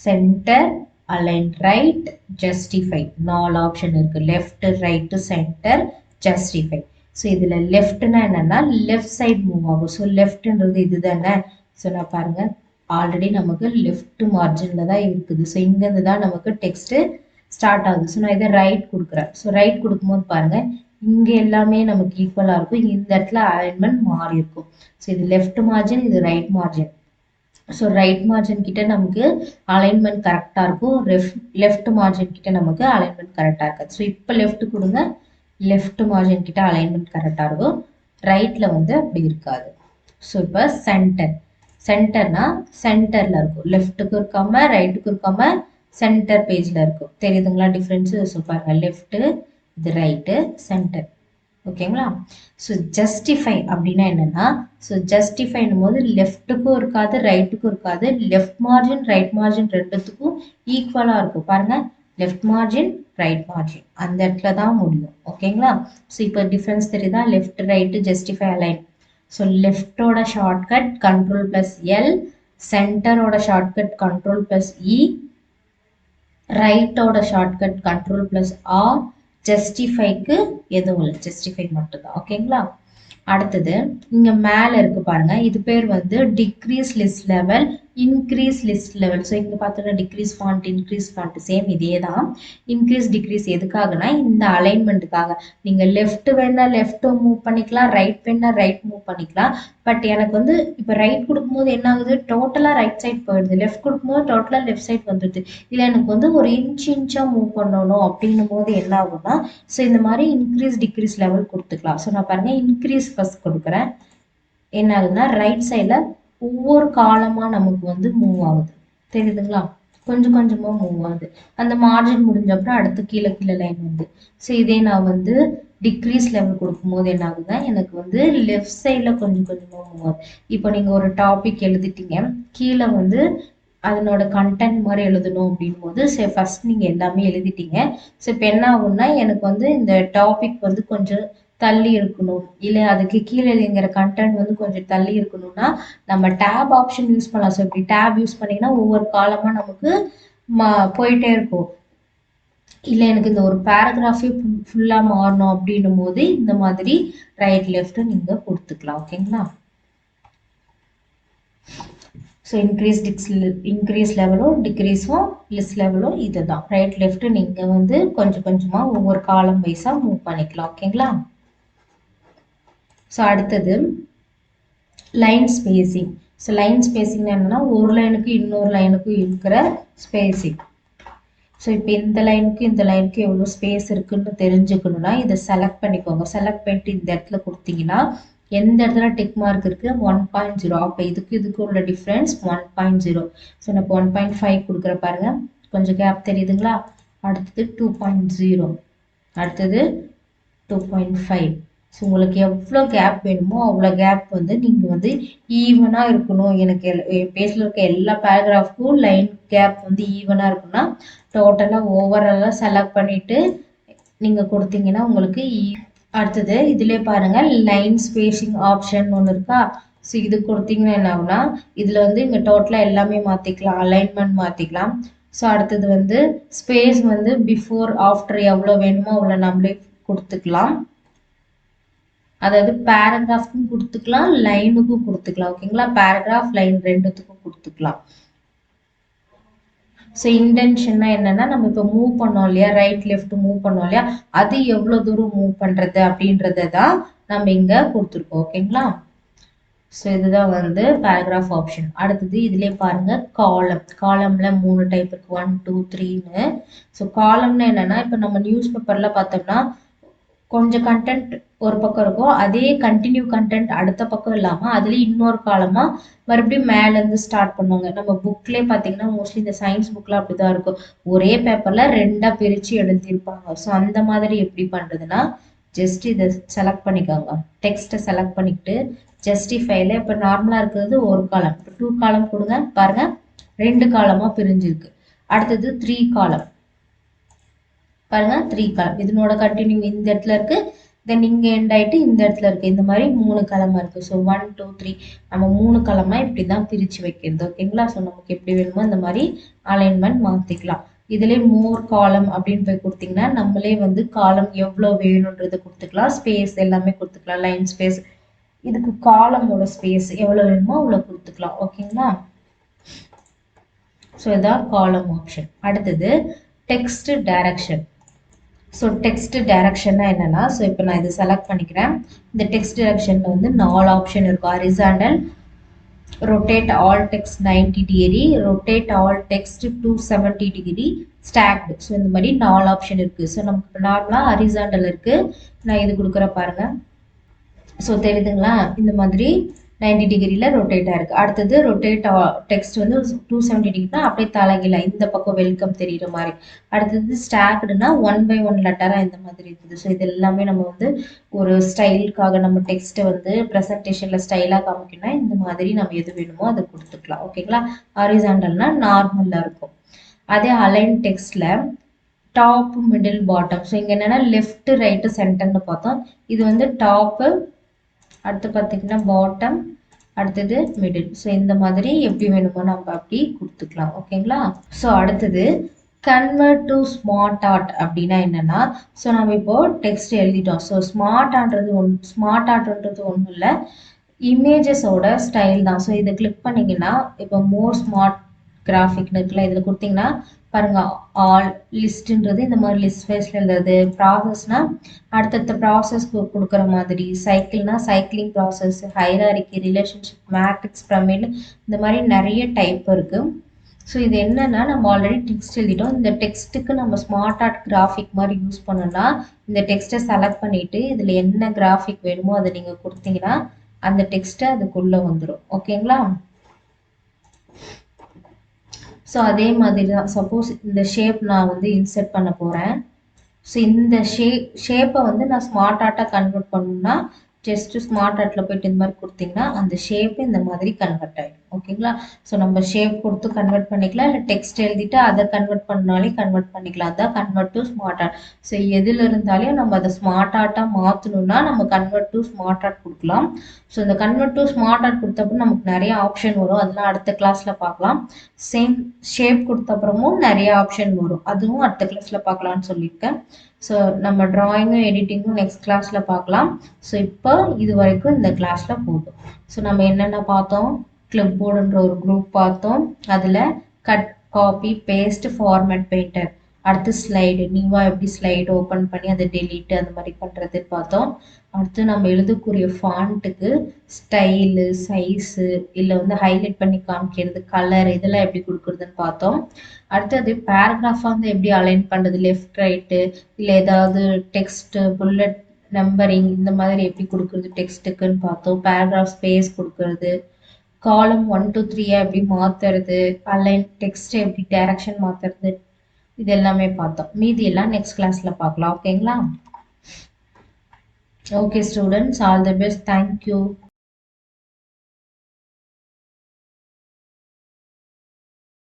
centre, align right, justify. 4 option இருக்குது, left, right, centre, justify. So இதில் லெஃப்ட்னா என்னென்னா லெஃப்ட் சைட் மூவ் ஆகும். ஸோ லெஃப்ட்ன்றது இது தானே. ஸோ நான் பாருங்கள் ஆல்ரெடி நமக்கு லெஃப்ட் மார்ஜினில் தான் இருக்குது. ஸோ இங்கேருந்து தான் நமக்கு டெக்ஸ்ட்டு ஸ்டார்ட் ஆகுது. ஸோ நான் இதை ரைட் கொடுக்குறேன். ஸோ ரைட் கொடுக்கும்போது பாருங்கள் இங்கே எல்லாமே நமக்கு ஈக்குவலாக இருக்கும், இந்த இடத்துல அலைன்மெண்ட் மாறி இருக்கும். ஸோ இது லெஃப்ட் மார்ஜின், இது right margin. So right margin கிட்ட நமக்கு அலைன்மெண்ட் கரெக்டாக இருக்கும், லெஃப்ட் மார்ஜின் கிட்ட நமக்கு அலைன்மெண்ட் கரெக்டாக இருக்காது. ஸோ இப்போ லெஃப்ட் கொடுங்க, லெஃப்ட் மார்ஜின் கிட்ட அலைன்மெண்ட் கரெக்டாக இருக்கும், ரைட்டில் வந்து அப்படி இருக்காது. ஸோ இப்போ சென்டர்னா சென்டரில் இருக்கும், லெஃப்ட்டுக்கு இருக்காம ரைட்டுக்கு இருக்காம சென்டர் பேஜில் இருக்கும். தெரியுதுங்களா டிஃப்ரென்ஸு. ஸோ பாருங்கள் லெஃப்ட்டு, இது ரைட்டு, சென்டர். ஓகேங்களா? ஸோ ஜஸ்டிஃபை அப்படின்னா என்னன்னா, ஸோ ஜஸ்டிஃபைன்னும் போது லெஃப்ட்டுக்கும் இருக்காது, ரைட்டுக்கும் இருக்காது. லெஃப்ட் மார்ஜின், ரைட் மார்ஜின் ரெண்டுத்துக்கும் ஈக்குவலா இருக்கும். பாருங்க, லெஃப்ட் மார்ஜின், ரைட் மார்ஜின் அந்த இடத்துல தான் முடியும். ஓகேங்களா? ஸோ இப்போ டிஃபரன்ஸ் தெரியுதா? Left, right, justify, align. So லெஃப்டோட ஷார்ட்கட் கண்ட்ரோல் பிளஸ் எல், சென்டரோட ஷார்ட்கட் கண்ட்ரோல் பிளஸ் இ, ரைட்டோட ஷார்ட்கட் கண்ட்ரோல் பிளஸ் ஆர், ஜஸ்டிஃபைக்கு எதுவும் இல்லை, ஜஸ்டிஃபை மட்டும்தான். ஓகேங்களா? அடுத்தது இங்க மேல இருக்கு பாருங்க, இது பேர் வந்து decrease list level, increase list level. So இங்க பார்த்தோம்னா decrease font, increase font same இதே தான். இன்க்ரீஸ் டிக்ரீஸ் எதுக்காகனா இந்த அலைன்மெண்ட்டுக்காக. நீங்க லெஃப்ட் வேணா லெஃப்ட் மூவ் பண்ணிக்கலாம், ரைட் வேணா ரைட் மூவ் பண்ணிக்கலாம். பட் எனக்கு வந்து இப்போ ரைட் கொடுக்கும்போது என்ன ஆகுது, டோட்டலா ரைட் சைட் போயிடுது. லெஃப்ட் கொடுக்கும்போது டோட்டலா லெஃப்ட் சைட் வந்துடுது. இல்லை எனக்கு வந்து ஒரு இன்ச்சா மூவ் பண்ணணும் அப்படின்னும் போது என்ன ஆகும்னா, ஸோ இந்த மாதிரி இன்க்ரீஸ் டிக்ரீஸ் லெவல் கொடுத்துக்கலாம். ஸோ நான் பாருங்க இன்க்ரீஸ் ஃபர்ஸ்ட் கொடுக்குறேன். என்ன ஆகுதுன்னா ரைட் சைடில் ஒவ்வொரு காலமா நமக்கு வந்து மூவ் ஆகுது. தெரியுதுங்களா? கொஞ்சம் கொஞ்சமா மூவ் ஆகுது. அந்த மார்ஜின் முடிஞ்ச அப்புறம் அடுத்து கீழே கீழே லைன் வந்து. ஸோ இதே நான் வந்து டிக்ரீஸ் லெவல் கொடுக்கும்போது என்ன ஆகுதுன்னா எனக்கு வந்து லெஃப்ட் சைடில் கொஞ்சம் கொஞ்சமா மூவ் ஆகுது. இப்போ நீங்க ஒரு டாபிக் எழுதிட்டீங்க, கீழே வந்து அதனோட கண்டென்ட் மாதிரி எழுதணும் அப்படின் போது சரி ஃபர்ஸ்ட் நீங்க எல்லாமே எழுதிட்டீங்க. ஸோ இப்போ என்ன ஆகும்னா எனக்கு வந்து இந்த டாபிக் வந்து கொஞ்சம் தள்ளி இருக்கணும், இல்லை அதுக்கு கீழே எழுதிங்கிற கண்டென்ட் வந்து கொஞ்சம் தள்ளி இருக்கணும்னா நம்ம டேப் ஆப்ஷன் யூஸ் பண்ணலாம். ஸோ இப்படி டேப் யூஸ் பண்ணீங்கன்னா ஒவ்வொரு காலமா நமக்கு போயிட்டே இருக்கும். இல்லை எனக்கு இந்த ஒரு பேராகிராஃபே ஃபுல்லா மாறணும் அப்படின்னும் போது இந்த மாதிரி ரைட் லெஃப்ட் நீங்க கொடுத்துக்கலாம். ஓகேங்களா? ஸோ இன்க்ரீஸ் லெவலும் டிக்ரீஸும் லிஸ்ட் லெவலும் இதுதான். ரைட் லெஃப்ட் நீங்கள் வந்து கொஞ்சம் கொஞ்சமாக ஒவ்வொரு காலம் வைஸாக மூவ் பண்ணிக்கலாம். ஓகேங்களா? ஸோ அடுத்தது line spacing. So line spacing என்னன்னா ஒரு லைனுக்கு இன்னொரு லைனுக்கும் இருக்கிற ஸ்பேசிங். ஸோ இப்போ இந்த லைனுக்கு இந்த லைனுக்கு எவ்வளோ ஸ்பேஸ் இருக்குன்னு தெரிஞ்சுக்கணும்னா இதை செலக்ட் பண்ணிக்கோங்க. செலக்ட் பண்ணிட்டு இந்த இடத்துல கொடுத்தீங்கன்னா எந்த இடத்துல டிக் மார்க் இருக்கு 1.0. அப்போ இதுக்கு உள்ள டிஃப்ரென்ஸ் 1.0. ஸோ நான் இப்போ 1.5 கொடுக்குற பாருங்க, கொஞ்சம் கேப் தெரியுதுங்களா? அடுத்தது 2.0, அடுத்தது 2.5. ஸோ உங்களுக்கு எவ்வளோ கேப் வேணுமோ அவ்வளோ கேப் வந்து நீங்கள் வந்து ஈவனாக இருக்கணும். எனக்கு பேஜில் இருக்க எல்லா பேராகிராஃப்க்கும் லைன் கேப் வந்து ஈவனாக இருக்குன்னா டோட்டலாக ஓவராலாக செலக்ட் பண்ணிட்டு நீங்கள் கொடுத்தீங்கன்னா உங்களுக்கு அடுத்தது இதுல பாருங்க லைன் ஸ்பேசிங் ஆப்ஷன் ஒன்று இருக்கா? ஸோ இது கொடுத்தீங்கன்னா என்ன ஆகுனா இதுல வந்து இங்க டோட்டலா எல்லாமே மாத்திக்கலாம், அலைன்மெண்ட் மாத்திக்கலாம். ஸோ அடுத்தது வந்து ஸ்பேஸ் வந்து பிஃபோர் ஆஃப்டர் எவ்வளோ வேணுமோ அவ்வளோ நம்மளே கொடுத்துக்கலாம். அதாவது பேராகிராஃப்க்கும் கொடுத்துக்கலாம், லைனுக்கும் கொடுத்துக்கலாம். ஓகேங்களா? பேராகிராஃப் லைன் ரெண்டுத்துக்கும் கொடுத்துக்கலாம். ஸோ இன்டென்ஷன்னா என்னன்னா நம்ம இப்போ மூவ் பண்ணோம் இல்லையா, ரைட் லெஃப்ட் மூவ் பண்ணோம் இல்லையா, அது எவ்வளோ தூரம் மூவ் பண்றது அப்படின்றத தான் நம்ம இங்க கொடுத்துருக்கோம். ஓகேங்களா? ஸோ இதுதான் வந்து பேராகிராஃப் ஆப்ஷன். அடுத்தது இதுலேயே பாருங்க காலம்ல 3 டைப் இருக்கு, 1 2 3ன்னு. ஸோ காலம்னா என்னன்னா இப்போ நம்ம நியூஸ் பேப்பர்ல பார்த்தோம்னா கொஞ்சம் கண்டென்ட் ஒரு பக்கம் இருக்கும், அதே கண்டினியூ கண்டென்ட் அடுத்த பக்கம் இல்லாம அதுலயும் இன்னொரு காலமா மறுபடியும் மேல இருந்து ஸ்டார்ட் பண்ணுவாங்க. நம்ம புக்லயே பாத்தீங்கன்னா மோஸ்ட்லி இந்த சயின்ஸ் புக்ல அப்படிதான் இருக்கும், ஒரே பேப்பர்ல 2ஆ பிரிச்சு எழுதியிருப்பாங்க. ஸோ அந்த மாதிரி எப்படி பண்றதுன்னா ஜஸ்ட் இதை செலக்ட் பண்ணிக்கோங்க, டெக்ஸ்ட்டை செலக்ட் பண்ணிக்கிட்டு ஜஸ்டிஃபைல இப்போ நார்மலா இருக்கிறது ஒரு காலம், இப்போ 2 காலம் கொடுங்க பாருங்க, 2 காலமா பிரிஞ்சிருக்கு. அடுத்தது 3 காலம் பாருங்க, 3 காலம் இதனோட கண்டினியூ இந்த இடத்துல இருக்கு, தென் இங்க எண்ட் ஆயிட்டு இந்த இடத்துல இருக்கு. இந்த மாதிரி 3 காலமா இருக்கு. ஸோ 1 2 3 நம்ம 3 காலமா இப்படிதான் பிரிச்சு வைக்கிறது. ஓகேங்களா? ஸோ நமக்கு எப்படி வேணுமோ இந்த மாதிரி அலைன்மெண்ட் மாத்திக்கலாம். இதுல மோர் காலம் அப்படின்னு போய் கொடுத்தீங்கன்னா நம்மளே வந்து காலம் எவ்வளவு வேணும்ன்றது கொடுத்துக்கலாம், ஸ்பேஸ் எல்லாமே கொடுத்துக்கலாம், லைன் ஸ்பேஸ், இதுக்கு காலமோட ஸ்பேஸ் எவ்வளவு வேணுமோ அவ்வளவு கொடுத்துக்கலாம். ஓகேங்களா? ஸோ இதான் காலம் ஆப்ஷன். அடுத்தது டெக்ஸ்ட் டைரக்ஷன். ஸோ டெக்ஸ்ட் டைரக்ஷன்னா என்னன்னா, ஸோ இப்போ நான் இதை செலக்ட் பண்ணிக்கிறேன். இந்த டெக்ஸ்ட் டைரக்ஷன்ல வந்து 4 ஆப்ஷன் இருக்கும். Horizontal, rotate all text 90 degree, rotate all text 270 degree, stocked. So இந்த மாதிரி 4 ஆப்ஷன் இருக்கு. ஸோ நமக்கு நார்மலா ஹரிசாண்டல் இருக்கு, நான் இது கொடுக்குற பாருங்க. ஸோ தெரியுதுங்களா? இந்த மாதிரி 90 டிகிரில ரொட்டேட் ஆயிருக்கு. அடுத்தது ரொட்டேட் டெக்ஸ்ட் வந்து 270 டிகிரினா அப்படியே தலைகீழ இந்த பக்கம் வெல்கம் தெரியுற மாதிரி. அடுத்தது ஸ்டாக்டுனா 1 by 1 லெட்டரா இந்த மாதிரி இருக்குது. ஸோ இது எல்லாமே நம்ம வந்து ஒரு ஸ்டைலுக்காக நம்ம டெக்ஸ்ட்டை வந்து ப்ரெசன்டேஷன்ல ஸ்டைலாக காமிக்கணும்னா இந்த மாதிரி நம்ம எது வேணுமோ அதை கொடுத்துக்கலாம். ஓகேங்களா? ஹாரிசான்டல்னா நார்மலா இருக்கும். அதே அலைன் டெக்ஸ்ட்ல டாப் மிடில் பாட்டம். ஸோ இங்க என்னன்னா லெஃப்ட் ரைட்டு சென்டர்னு பார்த்தோம். இது வந்து டாப்பு, அடுத்து பார்த்தீங்கன்னா பாட்டம், அடுத்தது மிடில். ஸோ இந்த மாதிரி எப்படி வேணுமோ நம்ம அப்படி கொடுத்துக்கலாம். ஓகேங்களா? ஸோ அடுத்தது கன்வெர்ட் டு ஸ்மார்ட் ஆர்ட் அப்படின்னா என்னன்னா, ஸோ நம்ம இப்போ டெக்ஸ்ட் எழுதிட்டோம். ஸோ ஸ்மார்ட் ஆர்ட்ன்றது ஒன்றும் இல்லை, இமேஜஸோட ஸ்டைல் தான். ஸோ இதை கிளிக் பண்ணீங்கன்னா இப்போ மோர் ஸ்மார்ட் கிராஃபிக்னு இருக்குல்ல, இதில் கொடுத்தீங்கன்னா பாருங்க, ஆல் லிஸ்ட்ன்றது இந்த மாதிரி லிஸ்ட் வைஸ்ல எழுதுறது, ப்ராசஸ்னா அடுத்தடுத்த ப்ராசஸ்க்கு கொடுக்குற மாதிரி, சைக்கிள்னா cycling process, hierarchy, relationship, matrix, pyramid, இந்த மாதிரி நிறைய டைப் இருக்கு. ஸோ இது என்னன்னா நம்ம ஆல்ரெடி டெக்ஸ்ட் எழுதிட்டோம். இந்த டெக்ஸ்ட்டுக்கு நம்ம ஸ்மார்ட் ஆர்ட் கிராஃபிக் மாதிரி யூஸ் பண்ணோம்னா இந்த டெக்ஸ்ட்டை செலக்ட் பண்ணிட்டு இதில் என்ன கிராஃபிக் வேணுமோ அதை நீங்கள் கொடுத்தீங்கன்னா அந்த டெக்ஸ்ட்டை அதுக்குள்ளே வந்துடும். ஓகேங்களா? ஸோ அதே மாதிரி தான், சப்போஸ் இந்த ஷேப் நான் வந்து இன்சர்ட் பண்ண போகிறேன். ஸோ இந்த ஷேப்பை வந்து நான் ஸ்மார்ட் ஆர்ட்டாக கன்வெர்ட் பண்ணணும்னா ஜஸ்ட் ஸ்மார்ட் ஆர்ட்டில் போயிட்டு இந்த மாதிரி கொடுத்தீங்கன்னா அந்த ஷேப்பு இந்த மாதிரி கன்வெர்ட் ஆகிடும். ஓகேங்களா? ஸோ நம்ம ஷேப் கொடுத்து கன்வெர்ட் பண்ணிக்கலாம், இல்லை டெக்ஸ்ட் எழுதிட்டு அதை கன்வெர்ட் பண்ணாலே கன்வெர்ட் பண்ணிக்கலாம். அதான் convert to smart art. So எதில் இருந்தாலும் நம்ம அதை ஸ்மார்ட் ஆர்ட்டாக மாற்றணும்னா நம்ம கன்வெர்ட் டு ஸ்மார்ட் ஆர்ட் கொடுக்கலாம். ஸோ இந்த கன்வெர்ட் டு ஸ்மார்ட் ஆர்ட் கொடுத்தப்போ நமக்கு நிறைய ஆப்ஷன் வரும், அதெல்லாம் அடுத்த கிளாஸில் பார்க்கலாம். சேம் ஷேப் கொடுத்த அப்புறமும் நிறைய ஆப்ஷன் வரும், அதுவும் அடுத்த கிளாஸில் பார்க்கலாம்னு சொல்லியிருக்கேன். ஸோ நம்ம ட்ராயிங்கும் எடிட்டிங்கும் நெக்ஸ்ட் கிளாஸில் பார்க்கலாம். ஸோ இப்போ இது வரைக்கும் இந்த கிளாஸில் போதும். ஸோ நம்ம என்னென்ன பார்த்தோம்? கிளிப் போர்டுன்ற ஒரு குரூப் பார்த்தோம், அதில் cut, copy, paste, format, painter, அடுத்து ஸ்லைடு, நியூவாக எப்படி ஸ்லைடு ஓப்பன் பண்ணி அதை டெலீட் அந்த மாதிரி பண்ணுறது பார்த்தோம். அடுத்து நம்ம எழுதக்கூடிய ஃபாண்ட்டுக்கு ஸ்டைலு, சைஸு, இல்லை வந்து ஹைலைட் பண்ணி காமிக்கிறது, கலர், இதெல்லாம் எப்படி கொடுக்குறதுன்னு பார்த்தோம். அடுத்தது பேராகிராஃபாக வந்து எப்படி அலைன் பண்ணுறது, லெஃப்ட் ரைட்டு, இல்லை ஏதாவது டெக்ஸ்ட்டு, புல்லட் நம்பரிங் இந்த மாதிரி எப்படி கொடுக்குறது டெக்ஸ்ட்டுக்குன்னு பார்த்தோம். பேராகிராஃப் ஸ்பேஸ் கொடுக்குறது, காலம் 1 to 3 எப்படி மாற்றுறது, அலைன் டெக்ஸ்ட்டை எப்படி டைரக்ஷன் மாற்றுறது, இது எல்லாமே பார்த்தோம். மீதி எல்லாம் நெக்ஸ்ட் கிளாஸில் பார்க்கலாம். ஓகேங்களா? Okay students, all the best. Thank you.